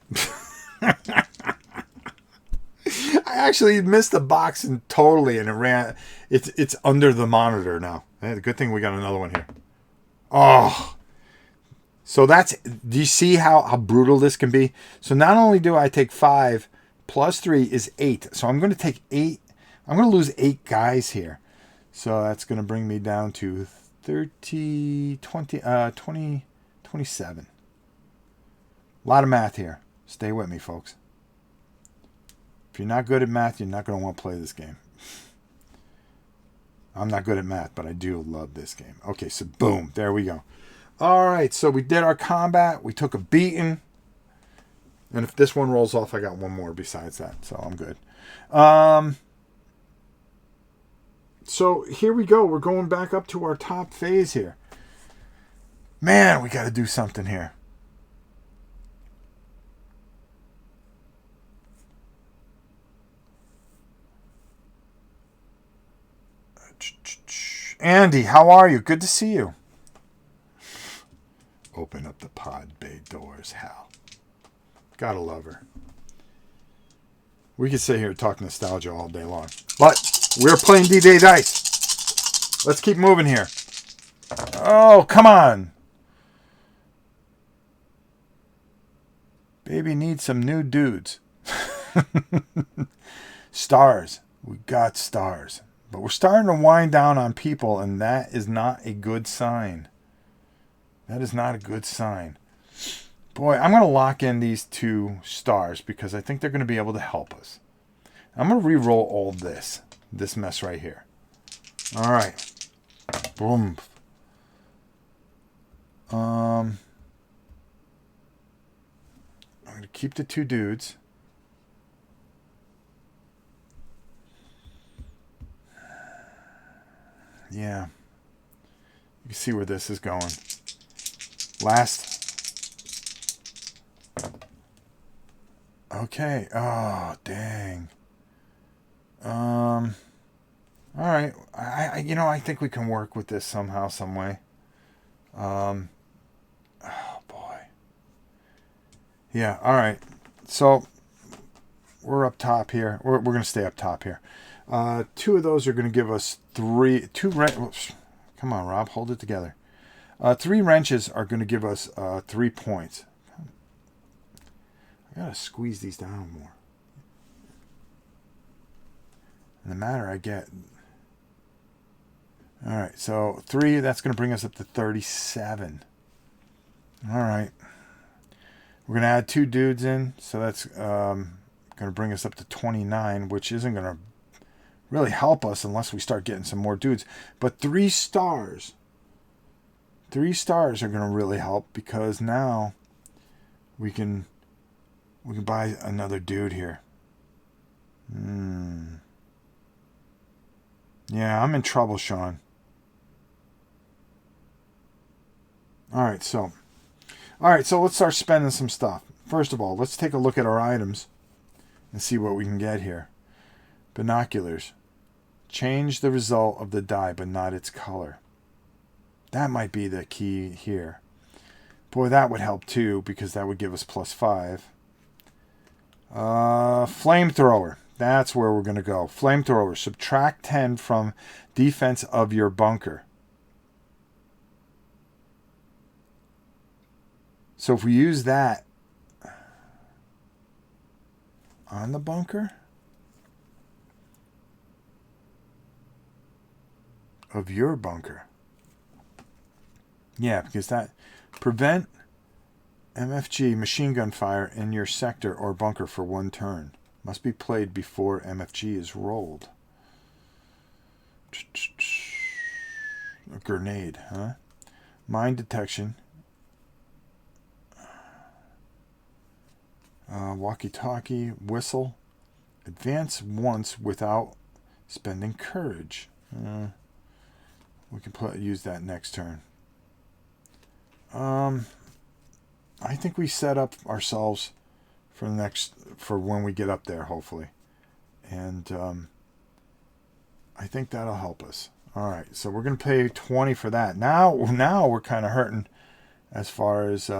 I actually missed the box and totally, and it ran. It's under the monitor now. Good thing we got another one here. Oh, so that's. Do you see how brutal this can be? So not only do I take 5 plus 3 is 8. So I'm going to take 8. I'm going to lose 8 guys here. So that's going to bring me down to 30, 20, 20, 27. A lot of math here. Stay with me, folks. If you're not good at math, you're not going to want to play this game. I'm not good at math, but I do love this game. Okay, so boom. There we go. All right, so we did our combat. We took a beating. And if this one rolls off, I got one more besides that, so I'm good. So here we go. We're going back up to our top phase here. Man, we got to do something here. Andy, how are you? Good to see you. Open up the pod bay doors, Hal. Gotta love her. We could sit here and talk nostalgia all day long. But we're playing D-Day Dice. Let's keep moving here. Oh, come on. Baby needs some new dudes. Stars. We got stars. But we're starting to wind down on people, and that is not a good sign. That is not a good sign. Boy, I'm going to lock in these 2 stars because I think they're going to be able to help us. I'm going to re-roll all this mess right here. All right. Boom. I'm going to keep the 2 dudes. Yeah. You can see where this is going. Last. Okay. Oh, dang. All right. I think we can work with this somehow, some way. Oh, boy. Yeah, all right. So, we're up top here. We're going to stay up top here. 2 of those are going to give us 2 come on, Rob, hold it together. 3 wrenches are going to give us 3 points. I gotta squeeze these down more. And the matter I get. All right, so 3. That's going to bring us up to 37. All right, we're going to add 2 dudes in, so that's going to bring us up to 29, which isn't going to really help us unless we start getting some more dudes. But 3 stars. 3 stars are going to really help because now we can buy another dude here. Yeah, I'm in trouble, Sean. All right, so let's start spending some stuff. First of all, let's take a look at our items and see what we can get here. Binoculars. Change the result of the die, but not its color. That might be the key here. Boy, that would help too, because that would give us +5. Flamethrower. That's where we're going to go. Flamethrower. Subtract 10 from defense of your bunker. So if we use that on the bunker of your bunker. Yeah, because that prevent MFG machine gun fire in your sector or bunker for 1 turn. Must be played before MFG is rolled. A grenade, huh? Mine detection. Walkie-talkie, whistle. Advance once without spending courage. We can use that next turn. I think we set up ourselves for when we get up there, hopefully, and I think that'll help us. All right, so we're gonna pay 20 for that. Now we're kind of hurting as far as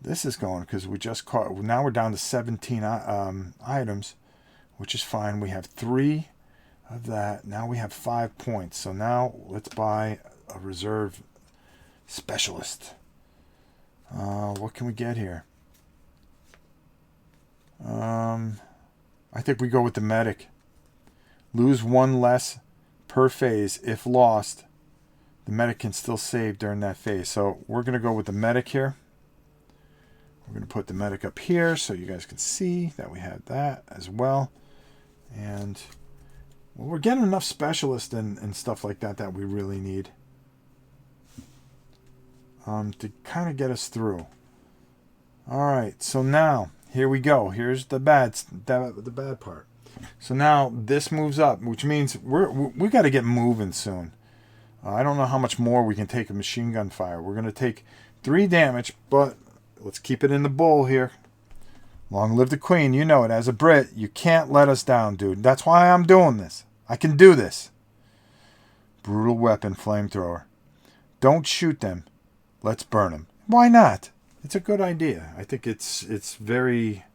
this is going, because we just caught. Now we're down to 17 items, which is fine. We have 3 of that. Now we have 5 points. So now let's buy a reserve specialist. What can we get here? I think we go with the medic. Lose 1 less per phase. If lost, the medic can still save during that phase. So we're going to go with the medic here. We're going to put the medic up here so you guys can see that we have that as well. And well, we're getting enough specialists and stuff like that that we really need to kind of get us through. All right, so now here we go. Here's the bad part. So now this moves up, which means we got to get moving soon. I don't know how much more we can take of machine gun fire. We're going to take 3 damage, but let's keep it in the bowl here. Long live the Queen. You know it. As a Brit, you can't let us down, dude. That's why I'm doing this. I can do this. Brutal weapon, flamethrower. Don't shoot them. Let's burn them. Why not? It's a good idea. I think it's very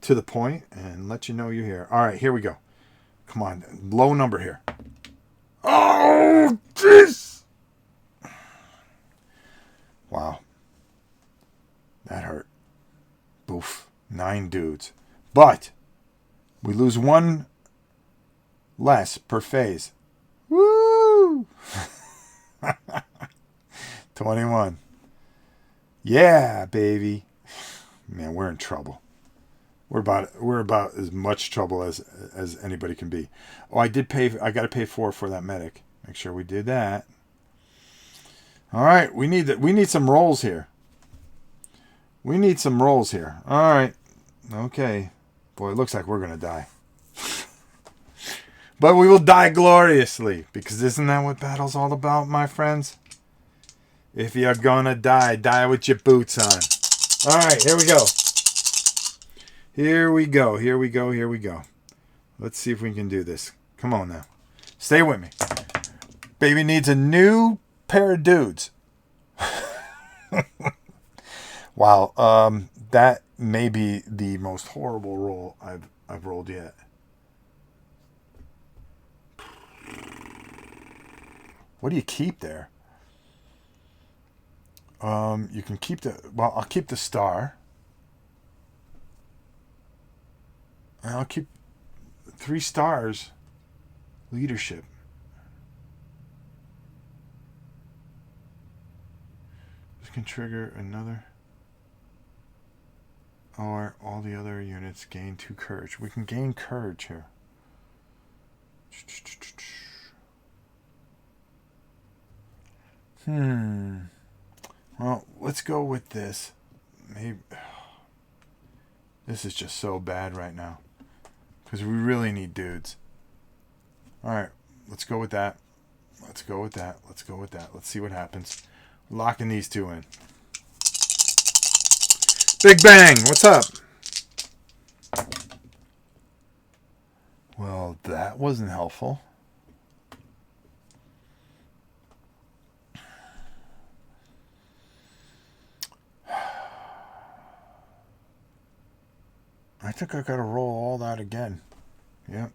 to the point and let you know you're here. All right, here we go. Come on. Low number here. Oh, jeez. Wow. That hurt. Boof. 9 dudes. But we lose 1 less per phase. Woo! 21. Yeah, baby. Man, we're in trouble. We're about as much trouble as anybody can be. Oh, I got to pay 4 for that medic. Make sure we did that. All right, we need some rolls here. We need some rolls here. All right. Okay. Boy, it looks like we're going to die. But we will die gloriously, because isn't that what battle's all about, my friends? If you're going to die, die with your boots on. All right, here we go. Here we go. Here we go. Here we go. Let's see if we can do this. Come on now. Stay with me. Baby needs a new pair of dudes. Wow. That may be the most horrible roll I've rolled yet. What do you keep there? You can keep I'll keep the star. And I'll keep 3 stars. Leadership. This can trigger another. Or all the other units gain 2 courage. We can gain courage here. Well, let's go with this. Maybe This is just so bad right now. Because we really need dudes. Alright, let's go with that. Let's go with that. Let's go with that. Let's see what happens. Locking these two in. Big Bang, what's up? Well, that wasn't helpful. I think I gotta roll all that again. Yep.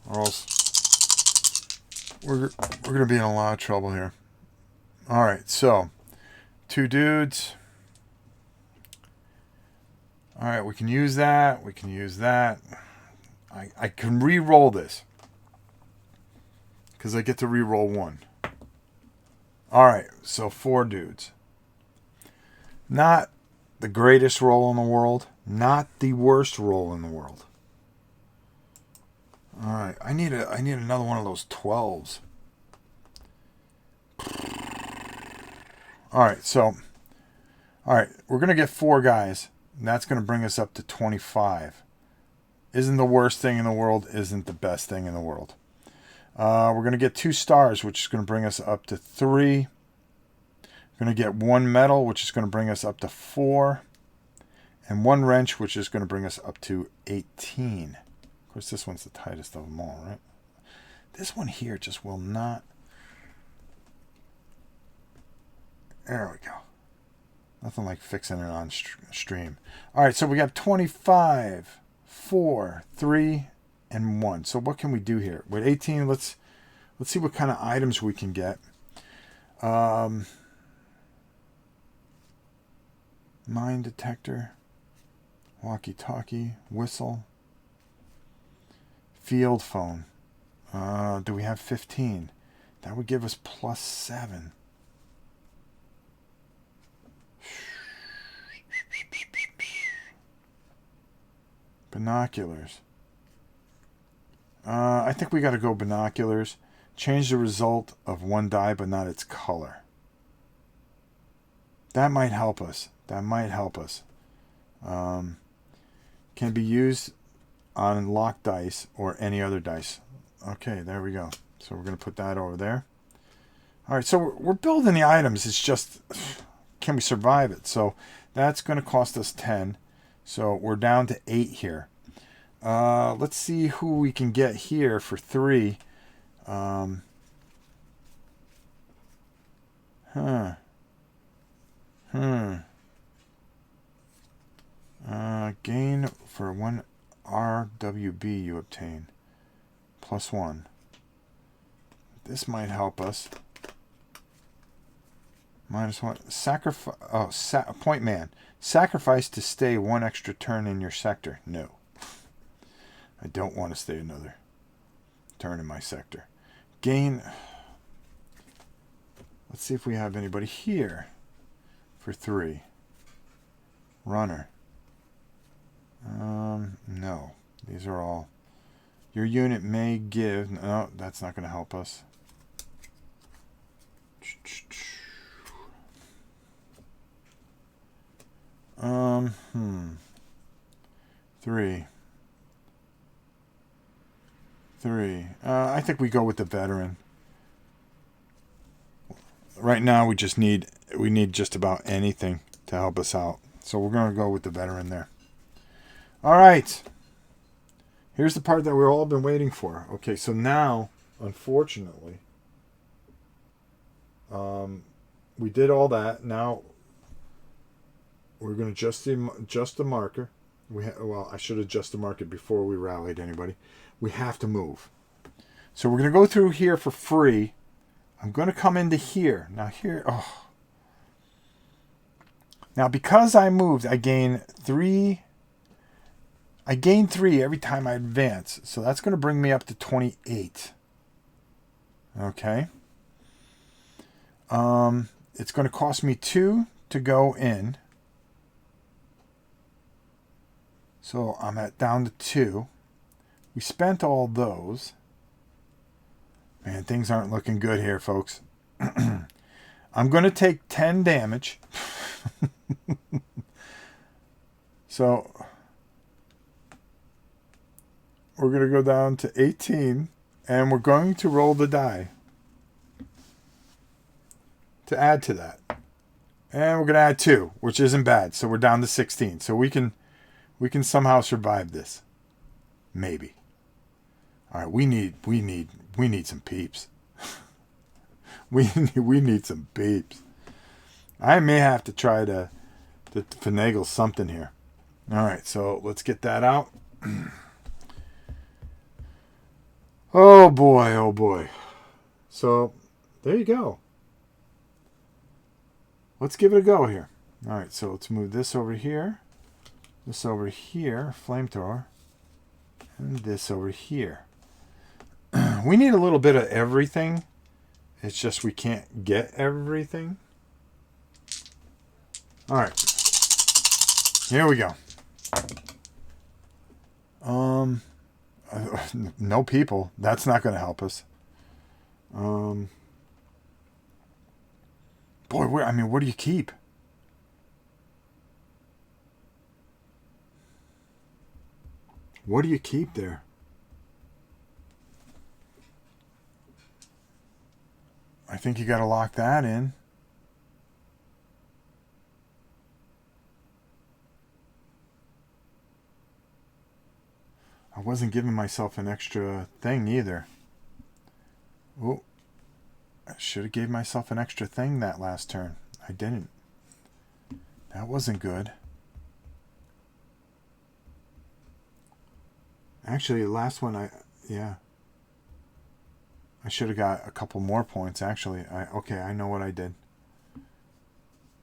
Or else we're gonna be in a lot of trouble here. Alright, so 2 dudes. Alright, we can use that. We can use that. I can re-roll this. Because I get to re-roll 1. Alright, so 4 dudes. Not the greatest roll in the world. Not the worst roll in the world. Alright, I need another one of those 12s. Alright, we're going to get 4 guys. And that's going to bring us up to 25. Isn't the worst thing in the world, isn't the best thing in the world. We're going to get 2 stars, which is going to bring us up to 3. We're going to get 1 medal, which is going to bring us up to 4. And 1 wrench, which is going to bring us up to 18. Of course, this one's the tightest of them all, right? This one here just will not. There we go. Nothing like fixing it on stream. All right, so we got 25, 4, 3, and 1. So what can we do here? With 18, let's see what kind of items we can get. Mine detector, walkie-talkie, whistle, field phone. Do we have 15? That would give us +7. Binoculars. I think we got to go binoculars. Change the result of 1 die, but not its color. That might help us. That might help us. Can be used on locked dice or any other dice. Okay, there we go. So we're going to put that over there. All right, so we're building the items. It's just, can we survive it? So that's going to cost us 10. So we're down to 8 here. Let's see who we can get here for 3. Gain for 1 RWB you obtain. +1. This might help us. -1. Sacrifice. Oh, point man. Sacrifice to stay 1 extra turn in your sector. No. I don't want to stay another turn in my sector. Gain. Let's see if we have anybody here for 3. Runner. No. These are all. Your unit may give. No, that's not going to help us. 3. I think we go with the veteran. Right now we need just about anything to help us out. So we're going to go with the veteran there. All right. Here's the part that we've all been waiting for. Okay, so now, unfortunately, we did all that. Now we're going to adjust the marker. Well, I should adjust the marker before we rallied anybody. We have to move. So we're going to go through here for free. I'm going to come into here. Now here, Now because I moved, I gain 3. I gain 3 every time I advance. So that's going to bring me up to 28. Okay. It's going to cost me 2 to go in. So I'm down to 2. We spent all those. Man, things aren't looking good here, folks. I'm going to take 10 damage. So we're going to go down to 18, and we're going to roll the die to add to that. And we're going to add 2, which isn't bad. So we're down to 16. So we can somehow survive this. Maybe. All right, we need some peeps. we need some peeps. I may have to try to finagle something here. All right, so let's get that out. Oh boy, oh boy. So there you go. Let's give it a go here. All right, so let's move this over here, flamethrower, and this over here. We need a little bit of everything. It's just we can't get everything. All right, here we go. No people. That's not going to help us. Boy, what do you keep? What do you keep there? I think you got to lock that in. I wasn't giving myself an extra thing either. Oh, I should have gave myself an extra thing that last turn. I didn't. That wasn't good. Actually, the last one, I should have got a couple more points, actually. Okay, I know what I did.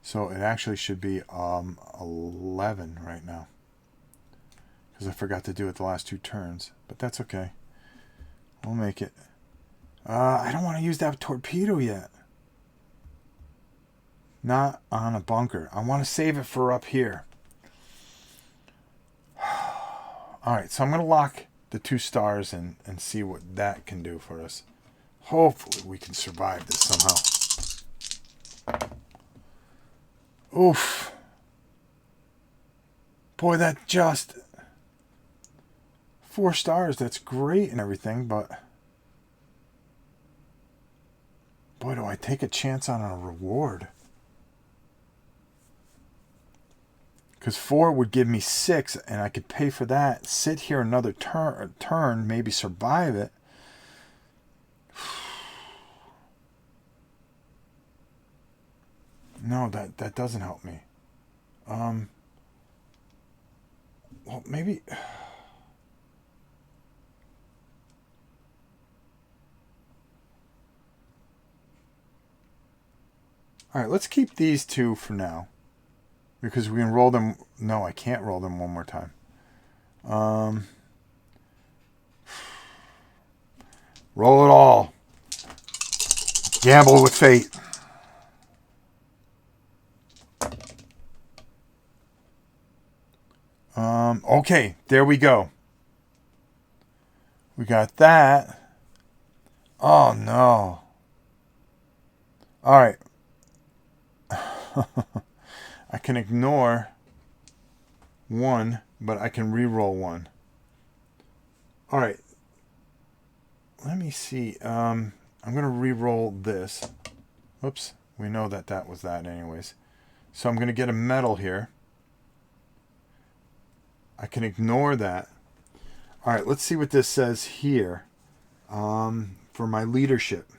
So it actually should be 11 right now. Because I forgot to do it the last 2 turns. But that's okay. We'll make it. I don't want to use that torpedo yet. Not on a bunker. I want to save it for up here. Alright, so I'm going to lock the 2 stars and see what that can do for us. Hopefully we can survive this somehow. Oof. Boy, that just... 4 stars, that's great and everything, but... Boy, do I take a chance on a reward. Because 4 would give me 6, and I could pay for that, sit here another turn, maybe survive it. No, that doesn't help me. Well, maybe... Alright, let's keep these 2 for now. Because we can roll them... No, I can't roll them one more time. Roll it all. Gamble with fate. Okay, there we go. We got that. Oh, no. Alright. I can ignore 1, but I can re-roll 1. Alright. Let me see. I'm going to re-roll this. Oops. We know that was that anyways. So I'm going to get a medal here. I can ignore that. Alright, let's see what this says here. For my leadership.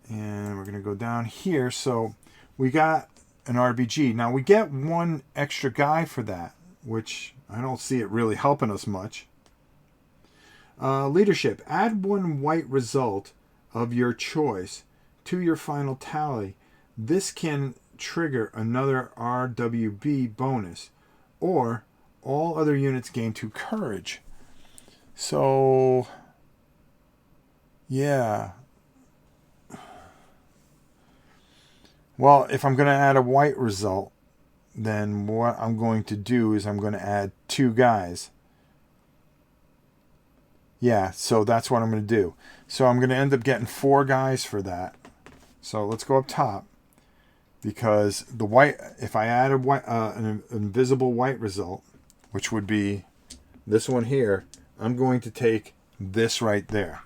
And we're going to go down here. So we got an RBG. Now we get 1 extra guy for that, which I don't see it really helping us much. Leadership. Add 1 white result of your choice to your final tally. This can trigger another RWB bonus, or all other units gain 2 courage. So, yeah. Well, if I'm going to add a white result, then what I'm going to do is I'm going to add 2 guys. Yeah, so that's what I'm going to do. So I'm going to end up getting 4 guys for that. So let's go up top. because the white, if I add a white, an invisible white result, which would be this one here, I'm going to take this right there.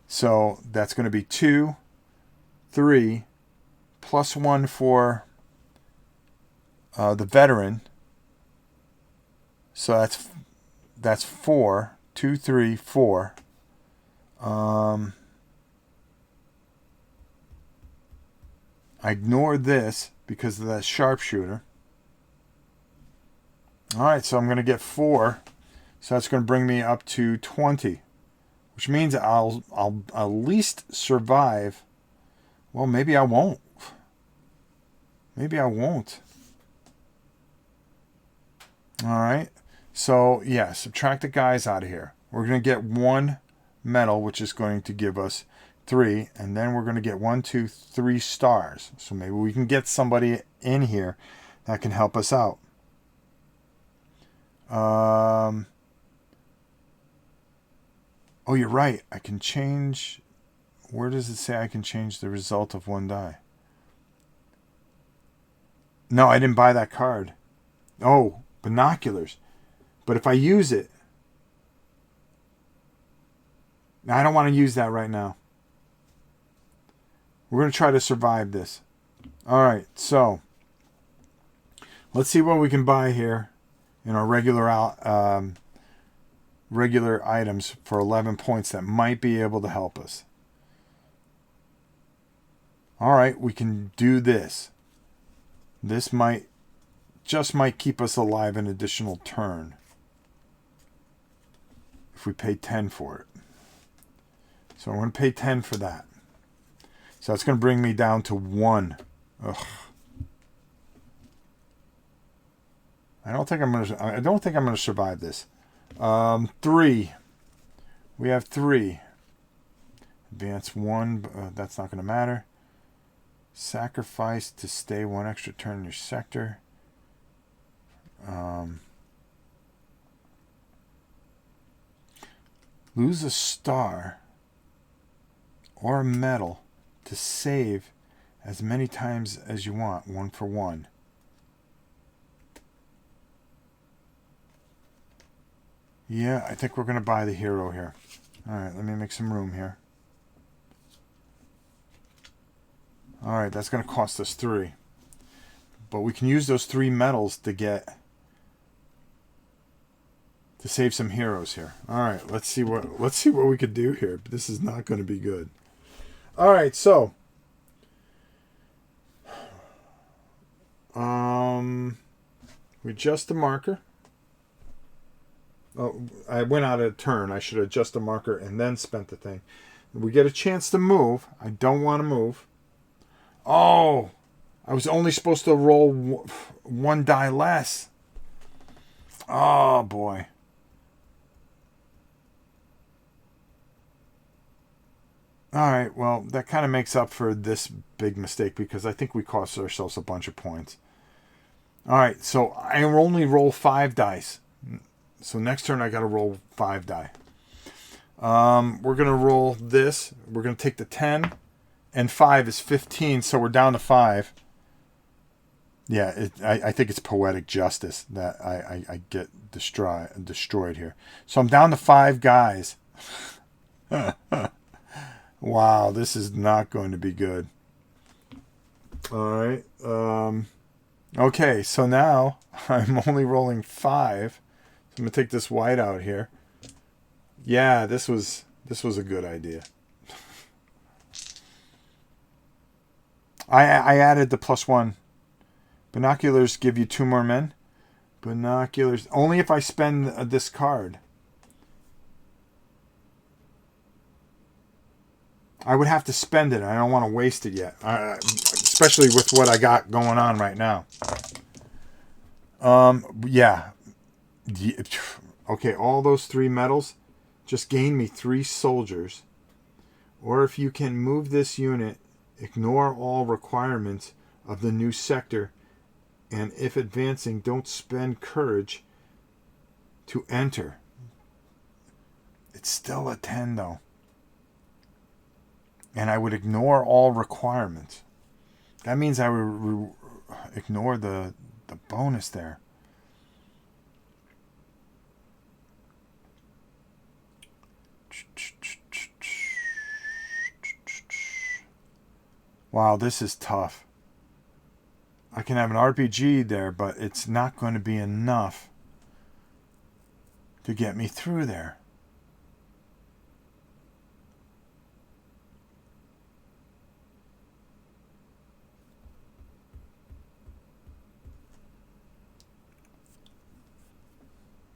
So that's going to be 2, 3, plus 1 for the veteran. So that's 4, 2, 3, 4. I ignored this because of that sharpshooter. All right, so I'm going to get 4. So that's going to bring me up to 20, which means I'll at least survive. Well, maybe I won't. Maybe I won't. All right. So, yeah, subtract the guys out of here. We're going to get 1 medal, which is going to give us 3, and then we're going to get 1, 2, 3 stars. So maybe we can get somebody in here that can help us out. Oh, you're right. I can change. Where does it say I can change the result of 1 die? No, I didn't buy that card. Oh, binoculars. But if I use it, I don't want to use that right now. We're going to try to survive this. All right, so let's see what we can buy here in our regular items for 11 points that might be able to help us. All right, we can do this. This might keep us alive an additional turn if we pay 10 for it. So I'm going to pay 10 for that. So that's going to bring me down to 1. Ugh. I don't think I'm going to survive this. 3. We have 3. Advance 1. That's not going to matter. Sacrifice to stay 1 extra turn in your sector. Lose a star or a medal to save as many times as you want, 1 for 1. Yeah, I think we're going to buy the hero here. All right, let me make some room here. All right, that's going to cost us 3. But we can use those 3 medals to save some heroes here. All right, let's see what we could do here. This is not going to be good. All right, so we adjust the marker. Oh, I went out of turn. I should adjust the marker and then spent the thing. We get a chance to move. I don't want to move. Oh, I was only supposed to roll 1 die less. Oh, boy. All right, well, that kind of makes up for this big mistake because I think we cost ourselves a bunch of points. All right, so I only roll 5 dice. So next turn I got to roll 5 die. We're going to roll this. We're going to take the 10, and 5 is 15, so we're down to 5. Yeah, I think it's poetic justice that I get destroyed here. So I'm down to 5 guys. Wow, this is not going to be good. All right. Okay, so now I'm only rolling 5. I'm going to take this white out here. Yeah, this was a good idea. I added the +1. Binoculars give you 2 more men. Binoculars, only if I spend this card. I would have to spend it. I don't want to waste it yet. Especially with what I got going on right now. Yeah. Okay, all those 3 medals just gain me 3 soldiers. Or if you can move this unit, ignore all requirements of the new sector, and if advancing, don't spend courage to enter. It's still a 10 though. And I would ignore all requirements. That means I would ignore the bonus there. Wow, this is tough. I can have an RPG there, but it's not going to be enough to get me through there.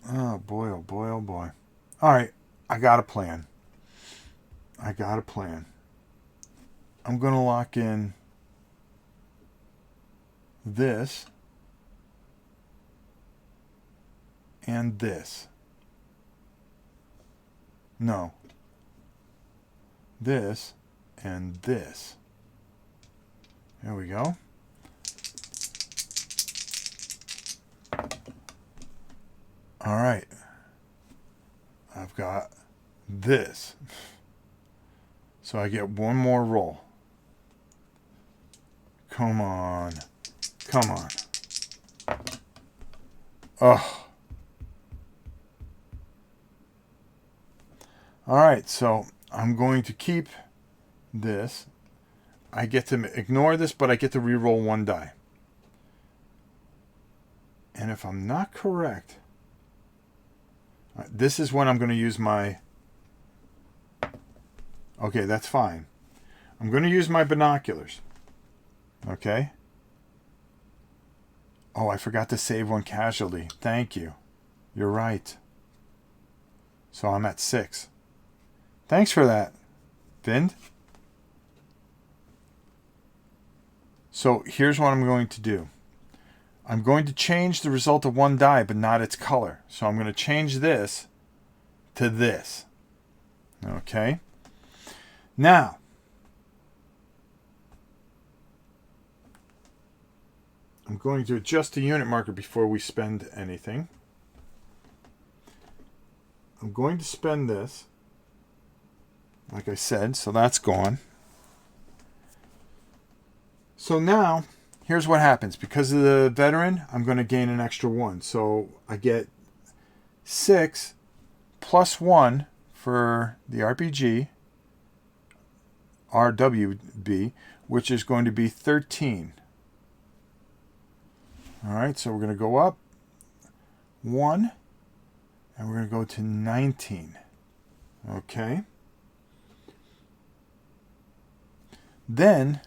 Oh boy, oh boy, oh boy. All right, I got a plan. I got a plan. I'm going to lock in this and this. No. This and this. There we go. All right. I've got this. So I get one more roll. Come on. Come on. Oh. All right, so I'm going to keep this. I get to ignore this, but I get to re-roll one die. And if I'm not correct, this is when I'm going to use my... Okay, that's fine. I'm going to use my binoculars. Okay. Oh, I forgot to save one casualty. Thank you. You're right. So I'm at 6. Thanks for that, Vind. So here's what I'm going to do. I'm going to change the result of one die, but not its color. So I'm going to change this to this. Okay. Now, I'm going to adjust the unit marker before we spend anything. I'm going to spend this, like I said, so that's gone. So now, here's what happens. Because of the veteran, I'm going to gain an extra 1. So I get 6 plus 1 for the RWB, which is going to be 13. All right, so we're going to go up 1, and we're going to go to 19. Okay. Then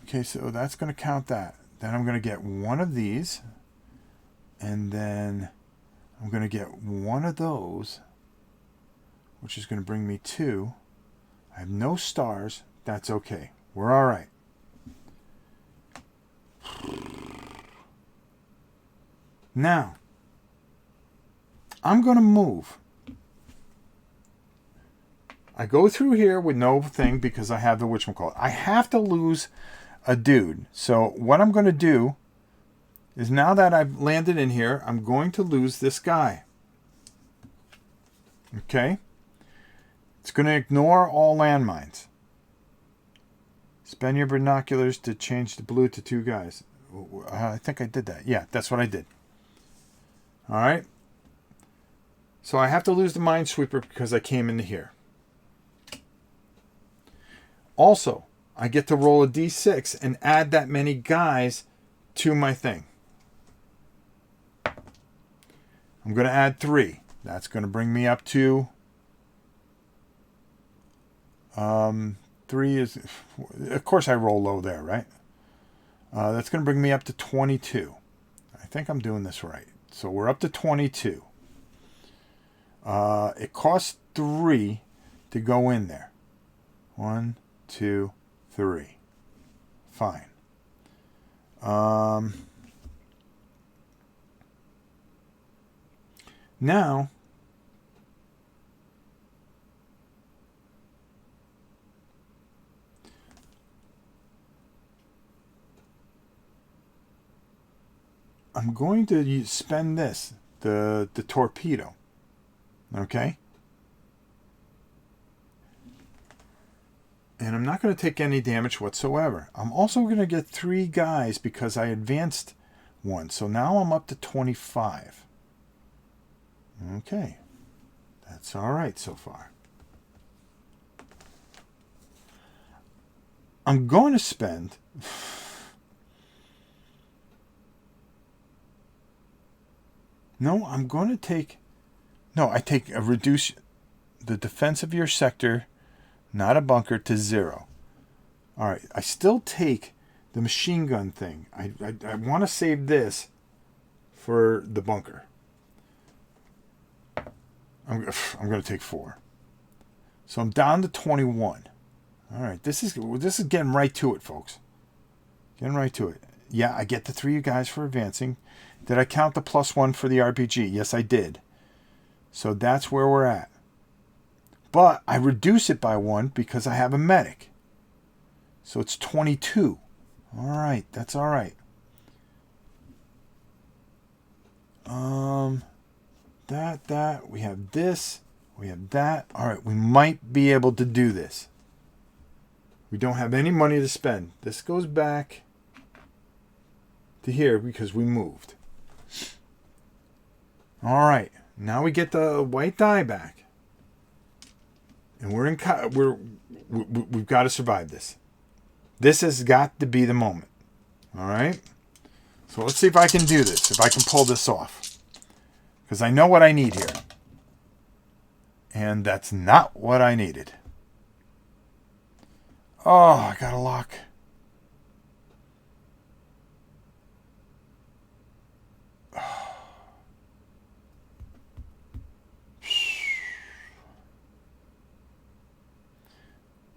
okay, so that's going to count that. Then I'm going to get one of these, and then I'm going to get one of those, which is going to bring me 2. I have no stars. That's okay. We're all right. Now, I'm going to move. I go through here with no thing because I have the whatchamacallit. I have to lose a dude. So what I'm going to do is, now that I've landed in here, I'm going to lose this guy. Okay? It's going to ignore all landmines. Spend your binoculars to change the blue to 2 guys. I think I did that. Yeah, that's what I did. All right? So I have to lose the minesweeper because I came into here. Also, I get to roll a d6 and add that many guys to my thing. I'm going to add 3. That's going to bring me up to... 3 is... Of course I roll low there, right? That's going to bring me up to 22. I think I'm doing this right. So we're up to 22. It costs 3 to go in there. 1, 2, 3. Fine. Now, I'm going to spend this, the torpedo. Okay? And I'm not going to take any damage whatsoever. I'm also going to get 3 guys because I advanced 1. So now I'm up to 25. Okay. That's all right so far. I'm going to spend... No, I'm going to take... No, I take a reduce the defense of your sector, not a bunker, to 0. All right, I still take the machine gun thing. I want to save this for the bunker. I'm going to take 4. So I'm down to 21. All right, this is getting right to it, folks. Getting right to it. Yeah, I get the 3 you guys for advancing. Did I count the +1 for the RPG? Yes, I did. So that's where we're at. But I reduce it by 1 because I have a medic. So it's 22. All right, that's all right. That. We have this. We have that. All right, we might be able to do this. We don't have any money to spend. This goes back to here because we moved. All right, now we get the white die back, and we've got to survive this. This has got to be the moment. All right, so let's see if I can do this. If I can pull this off, because I know what I need here, and that's not what I needed. Oh, I got a lock.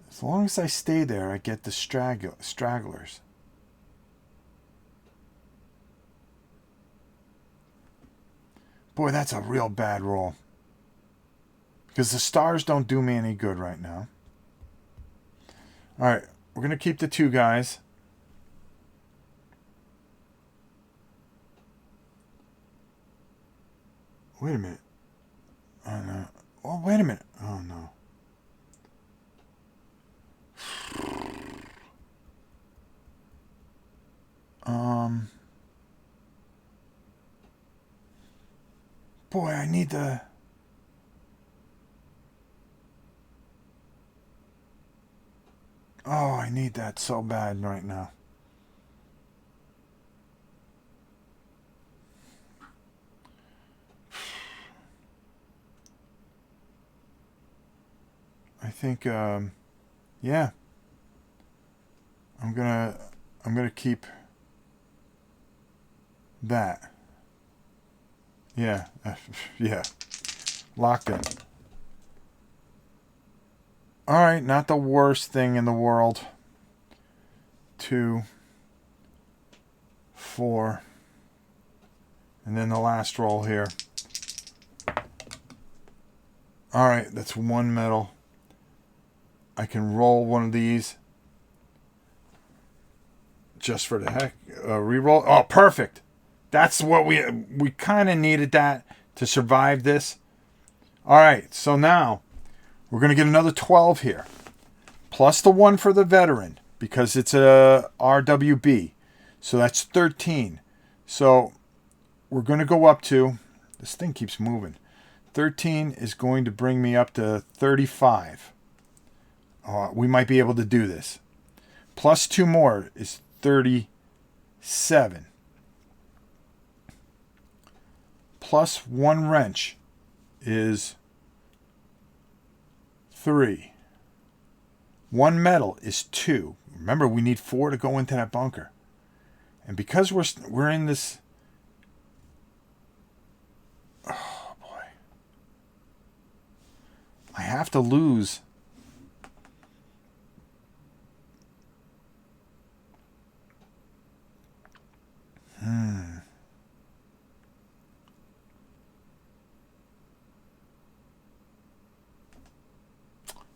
As long as I stay there, I get the stragglers. Boy, that's a real bad roll. Because the stars don't do me any good right now. Alright, we're going to keep the 2 guys. Wait a minute. Oh, no. Oh, wait a minute. Oh, no. Boy, I need the... Oh, I need that so bad right now. I think, yeah. I'm gonna keep that. Yeah, yeah. Locked in. Alright, not the worst thing in the world. 2, 4. And then the last roll here. Alright, that's 1 medal. I can roll one of these. Just for the heck. Reroll. Oh, perfect. That's what we kind of needed that to survive this. Alright, so now we're going to get another 12 here. Plus the 1 for the veteran. Because it's a RWB. So that's 13. So we're going to go up to... This thing keeps moving. 13 is going to bring me up to 35. We might be able to do this. Plus 2 more is 37. Plus 1 wrench is 3. 1 metal is 2. Remember, we need 4 to go into that bunker. And because we're in this... Oh, boy. I have to lose...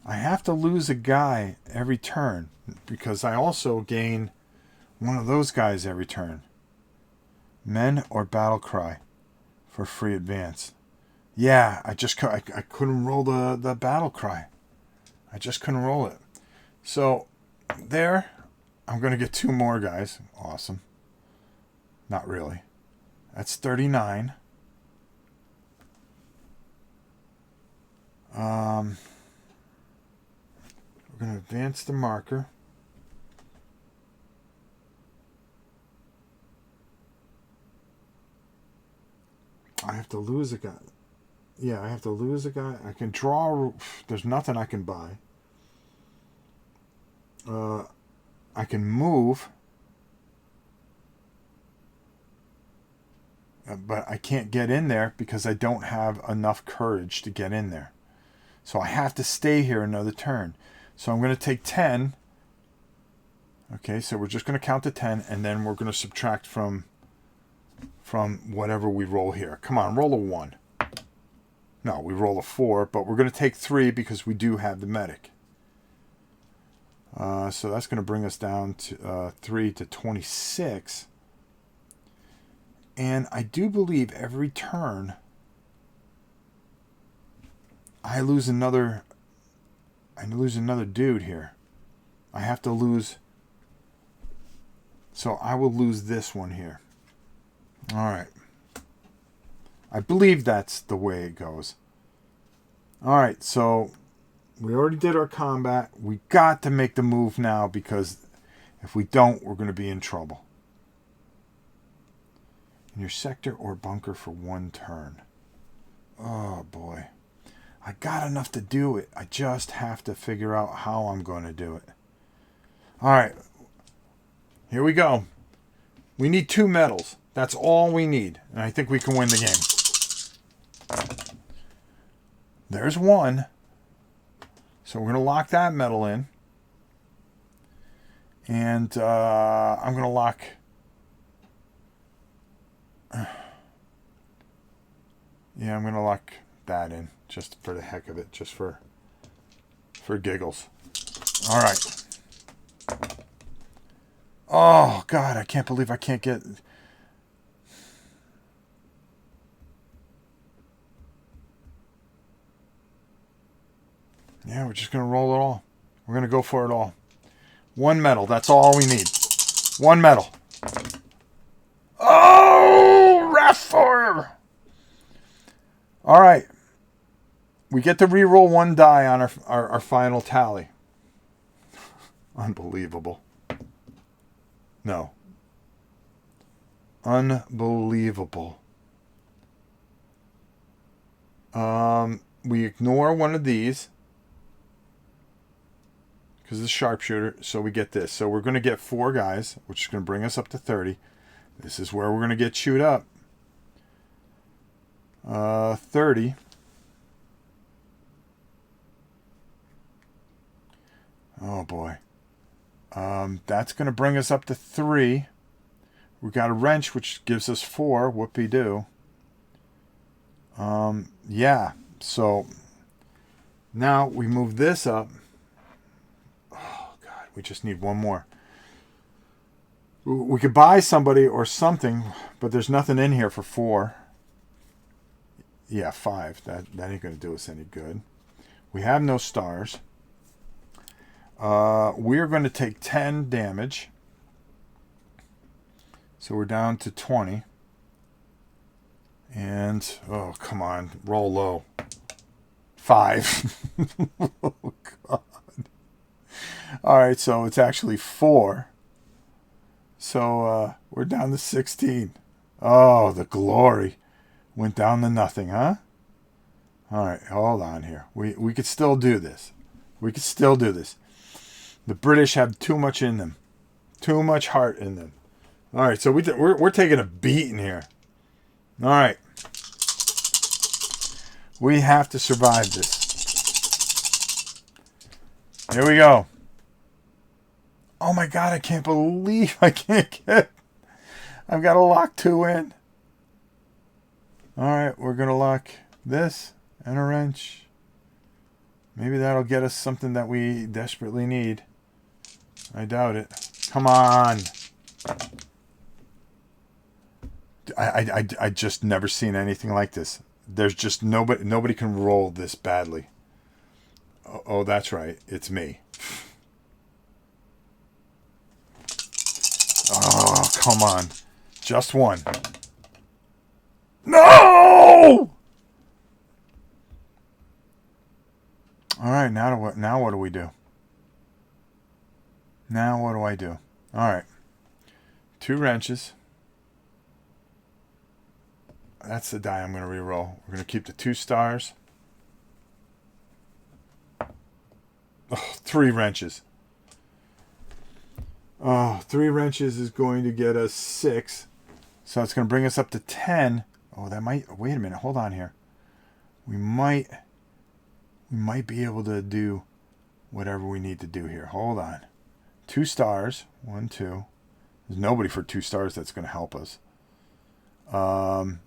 I have to lose a guy every turn because I also gain one of those guys every turn. Men or battle cry for free advance. Yeah, I couldn't roll the battle cry. I just couldn't roll it. So there, I'm going to get 2 more guys. Awesome. Not really. That's 39. We're going to advance the marker. I have to lose a guy. Yeah, I have to lose a guy. I can draw. There's nothing I can buy. I can move. But I can't get in there because I don't have enough courage to get in there. So I have to stay here another turn. So I'm going to take 10. Okay, so we're just going to count to 10, and then we're going to subtract from whatever we roll here. Come on, roll a 1. No, we roll a 4, but we're going to take 3 because we do have the medic. So that's going to bring us down to 3 to 26. And I do believe every turn I lose another dude here. I have to lose. So I will lose this one here. All right. I believe that's the way it goes. All right, so we already did our combat. We got to make the move now because if we don't, we're going to be in trouble. In your sector or bunker for 1 turn. Oh, boy. I got enough to do it. I just have to figure out how I'm going to do it. All right. Here we go. We need 2 medals. That's all we need. And I think we can win the game. There's 1. So we're going to lock that medal in. And I'm going to lock... Yeah, I'm going to lock that in. Just for the heck of it. Just for giggles. All right. Oh, God. I can't believe I can't get... Yeah, we're just going to roll it all. We're going to go for it all. 1 medal. That's all we need. 1 medal. Oh, Rafford! All right. We get to re-roll 1 die on our final tally. Unbelievable. No. Unbelievable. We ignore one of these. Because it's a sharpshooter, so we get this. So we're going to get 4 guys, which is going to bring us up to 30. This is where we're going to get chewed up. 30. Oh, boy. That's going to bring us up to 3. We got a wrench, which gives us 4. Whoopee-doo. Yeah. So now we move this up. We just need 1 more. We could buy somebody or something, but there's nothing in here for 4. Yeah, 5. That ain't going to do us any good. We have no stars. We're going to take 10 damage. So we're down to 20. And, oh, come on. Roll low. 5. Oh, God. All right, so it's actually 4. So we're down to 16. Oh, the glory. Went down to nothing, huh? All right, hold on here. We could still do this. We could still do this. The British have too much in them. Too much heart in them. All right, so we're taking a beating here. All right. We have to survive this. Here we go. Oh my God, I can't believe I can't get... I've got to lock 2 in. All right, we're going to lock this and a wrench. Maybe that'll get us something that we desperately need. I doubt it. Come on. I just never seen anything like this. There's just nobody can roll this badly. Oh, that's right. It's me. Oh, come on. Just one. No! All right, now what do we do? Now what do I do? All right. 2 wrenches. That's the die I'm going to re-roll. We're going to keep the 2 stars. Oh, 3 wrenches. Oh, 3 wrenches is going to get us 6. So it's going to bring us up to 10. Oh, that might... Wait a minute. Hold on here. We might be able to do whatever we need to do here. Hold on. 2 stars. 1, 2. There's nobody for 2 stars that's going to help us.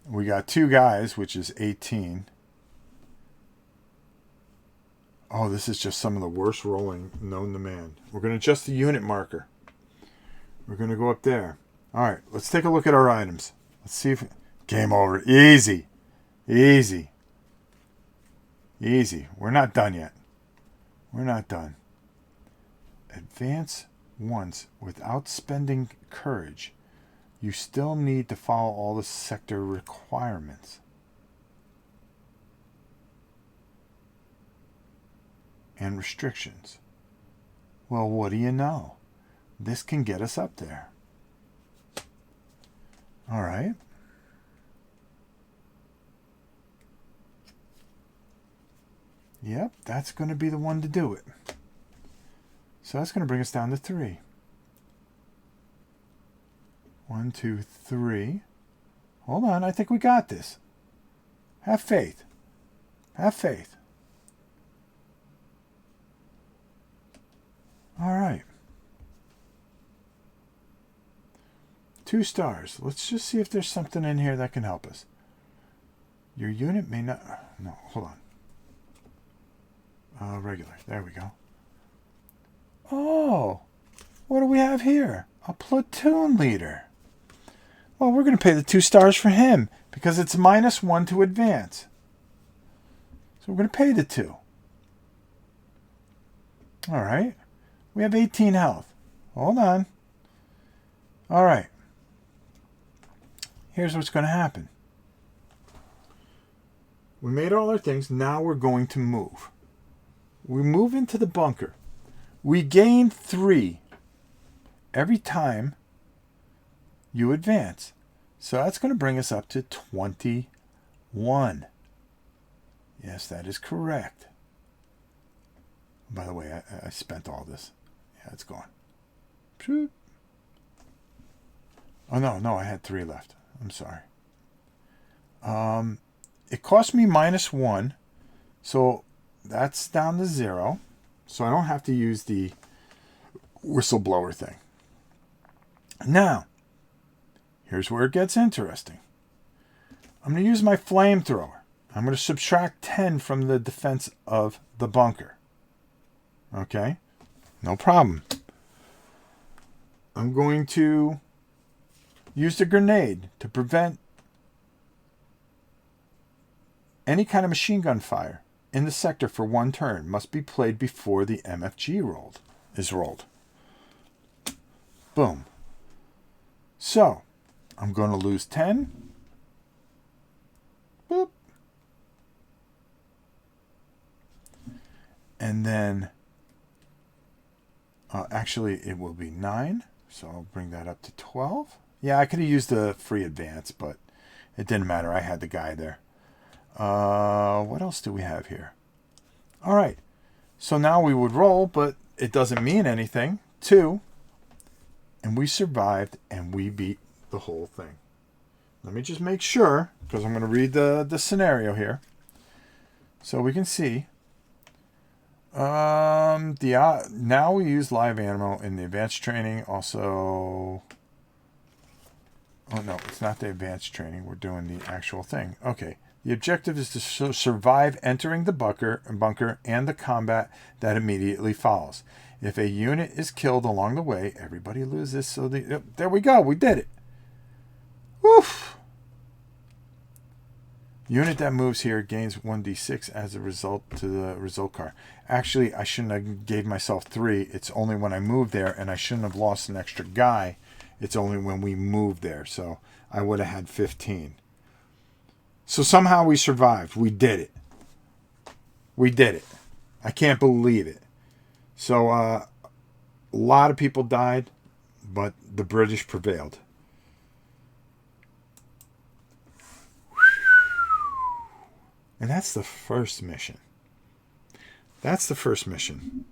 We got 2 guys, which is 18. Oh, this is just some of the worst rolling known to man. We're going to adjust the unit marker. We're going to go up there. All right, let's take a look at our items. Let's see if... Game over. Easy. Easy. Easy. We're not done yet. We're not done. Advance once without spending courage. You still need to follow all the sector requirements. And restrictions. Well, what do you know? This can get us up there. All right. Yep, that's going to be the one to do it. So that's going to bring us down to 3. 1, 2, 3. Hold on, I think we got this. Have faith. Have faith. All right. 2 stars. Let's just see if there's something in here that can help us. Your unit may not... No, hold on. Regular. There we go. Oh, what do we have here? A platoon leader. Well, we're going to pay the 2 stars for him because it's -1 to advance. So we're going to pay the 2. All right. We have 18 health. Hold on. All right. Here's what's going to happen. We made all our things. Now we're going to move. We move into the bunker. We gain 3 every time you advance. So that's going to bring us up to 21. Yes, that is correct. By the way, I spent all this. Yeah, it's gone. Oh, no, I had 3 left. I'm sorry. It cost me -1. So that's down to 0. So I don't have to use the whistleblower thing. Now, here's where it gets interesting. I'm going to use my flamethrower. I'm going to subtract 10 from the defense of the bunker. Okay? No problem. I'm going to use the grenade to prevent any kind of machine gun fire in the sector for 1 turn. Must be played before the MFG is rolled. Boom. So, I'm going to lose 10. Boop. And then, actually, it will be 9. So I'll bring that up to 12. Yeah, I could have used the free advance, but it didn't matter. I had the guy there. What else do we have here? All right. So now we would roll, but it doesn't mean anything. 2. And we survived, and we beat the whole thing. Let me just make sure, because I'm going to read the scenario here. So we can see. Now we use live ammo in the advanced training. Also... Oh, no, it's not the advanced training. We're doing the actual thing. Okay. The objective is to survive entering the bunker and the combat that immediately follows. If a unit is killed along the way, everybody loses. So there we go. We did it. Woof. Unit that moves here gains 1d6 as a result to the result card. Actually, I shouldn't have gave myself 3. It's only when I moved there, and I shouldn't have lost an extra guy It's only when we moved there. So I would have had 15. So somehow we survived. We did it. We did it. I can't believe it. So a lot of people died, but the British prevailed. And that's the first mission. That's the first mission.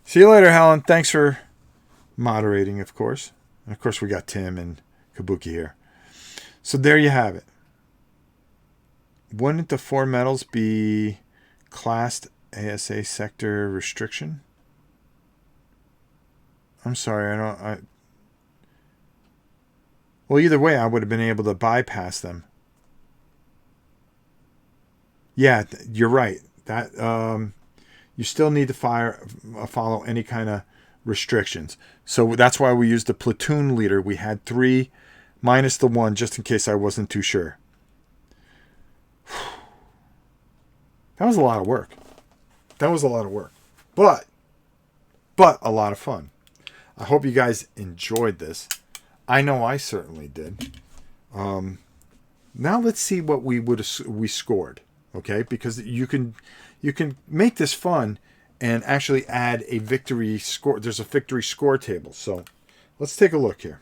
See you later, Helen. Thanks for moderating, of course. And of course, we got Tim and Kabuki here. So there you have it. Wouldn't the 4 medals be classed ASA sector restriction? I'm sorry, well, either way, I would have been able to bypass them. Yeah, you're right. That you still need to follow any kind of restrictions. So that's why we used the platoon leader. We had 3 minus the 1 just in case I wasn't too sure. That was a lot of work. That was a lot of work. But a lot of fun. I hope you guys enjoyed this. I know I certainly did. Now let's see what we scored. Okay, because you can make this fun and actually add a victory score. There's a victory score table. So let's take a look here.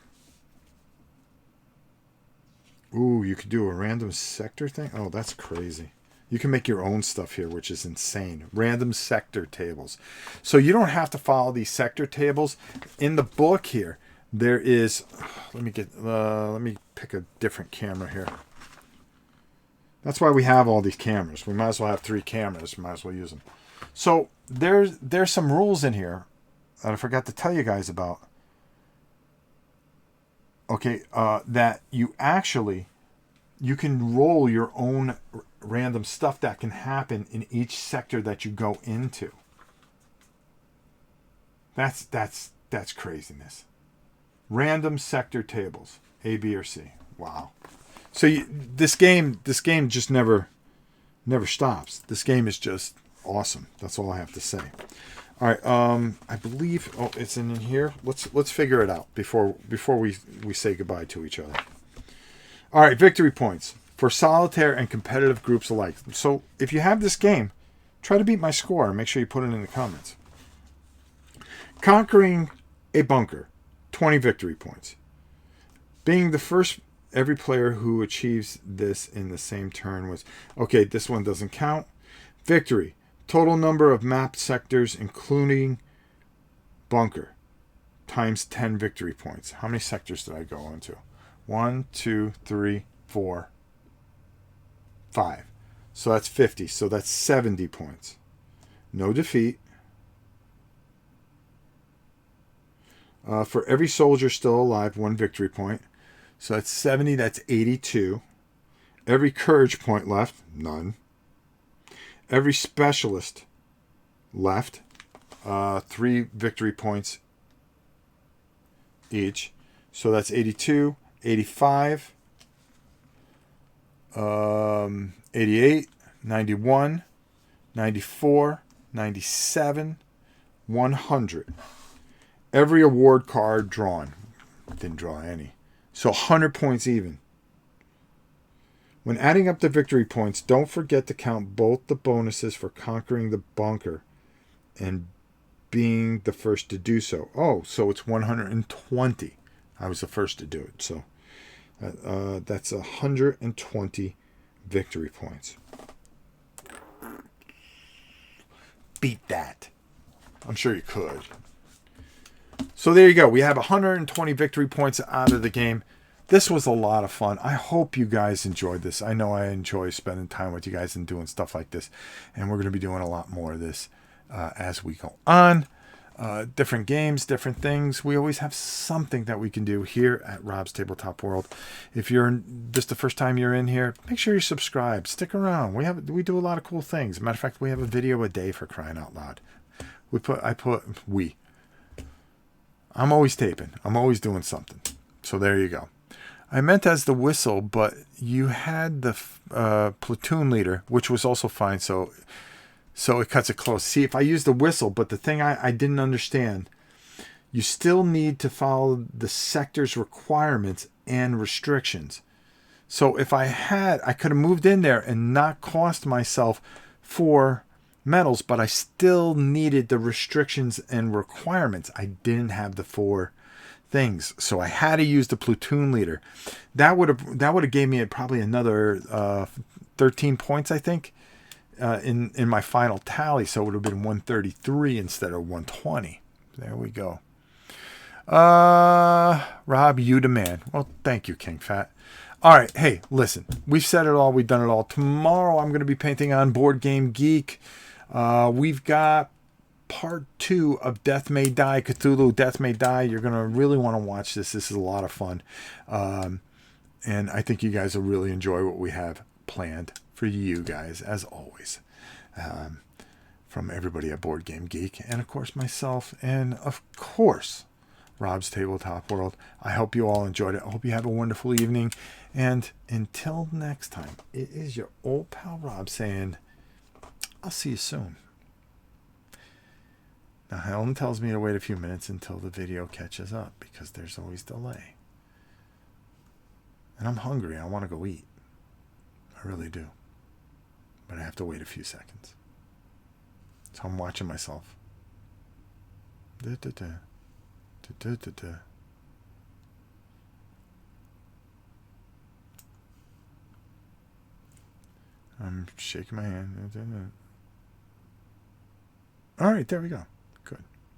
Ooh, you could do a random sector thing. Oh, that's crazy. You can make your own stuff here, which is insane. Random sector tables. So you don't have to follow these sector tables. In the book here, there is. Let me pick a different camera here. That's why we have all these cameras. We might as well have 3 cameras. Might as well use them. So there's some rules in here that I forgot to tell you guys about. Okay, that you can roll your own random stuff that can happen in each sector that you go into. That's craziness. Random sector tables, A, B, or C. Wow. So this game just never stops. This game is just awesome. That's all I have to say. All right. I believe. Oh, it's in here. Let's figure it out before we say goodbye to each other. All right. Victory points for solitaire and competitive groups alike. So if you have this game, try to beat my score. Make sure you put it in the comments. Conquering a bunker, 20 victory points. Being the first. Every player who achieves this in the same turn was... Okay, this one doesn't count. Victory. Total number of mapped sectors, including bunker, times 10 victory points. How many sectors did I go into? 1, 2, 3, 4, 5. So that's 50. So that's 70 points. No defeat. For every soldier still alive, 1 victory point. So that's 70, that's 82. Every courage point left, none. Every specialist left, 3 victory points each. So that's 82, 85, 88, 91, 94, 97, 100. Every award card drawn. Didn't draw any. So 100 points even. When adding up the victory points, don't forget to count both the bonuses for conquering the bunker and being the first to do so. Oh, so it's 120. I was the first to do it. So that's 120 victory points. Beat that. I'm sure you could. So there you go. We have 120 victory points out of the game. This was a lot of fun. I hope you guys enjoyed this. I know I enjoy spending time with you guys and doing stuff like this. And we're going to be doing a lot more of this as we go on. Different games, different things. We always have something that we can do here at Rob's Tabletop World. If you're this the first time you're in here, make sure you subscribe. Stick around. We do a lot of cool things. Matter of fact, we have a video a day, for crying out loud. I'm always taping. I'm always doing something. So there you go. I meant as the whistle, but you had the platoon leader, which was also fine. So it cuts it close. See, if I use the whistle, but the thing I didn't understand, you still need to follow the sector's requirements and restrictions. So if I could have moved in there and not cost myself 4 medals, but I still needed the restrictions and requirements. I didn't have the 4 things, so I had to use the platoon leader. That would have gave me probably another 13 points, I think, in my final tally. So it would have been 133 instead of 120. There we go. Rob, you the man. Well, thank you, King Fat. All right, hey, listen, we've said it all, we've done it all. Tomorrow I'm going to be painting on Board Game Geek. We've got part 2 of Death May Die, Cthulhu, Death May Die. You're going to really want to watch this. This is a lot of fun. And I think you guys will really enjoy what we have planned for you guys, as always. From everybody at Board Game Geek, and of course myself, and of course Rob's Tabletop World. I hope you all enjoyed it. I hope you have a wonderful evening. And until next time, it is your old pal Rob saying, I'll see you soon. Now, Helen tells me to wait a few minutes until the video catches up because there's always delay. And I'm hungry. I want to go eat. I really do. But I have to wait a few seconds. So I'm watching myself. I'm shaking my hand. All right, there we go.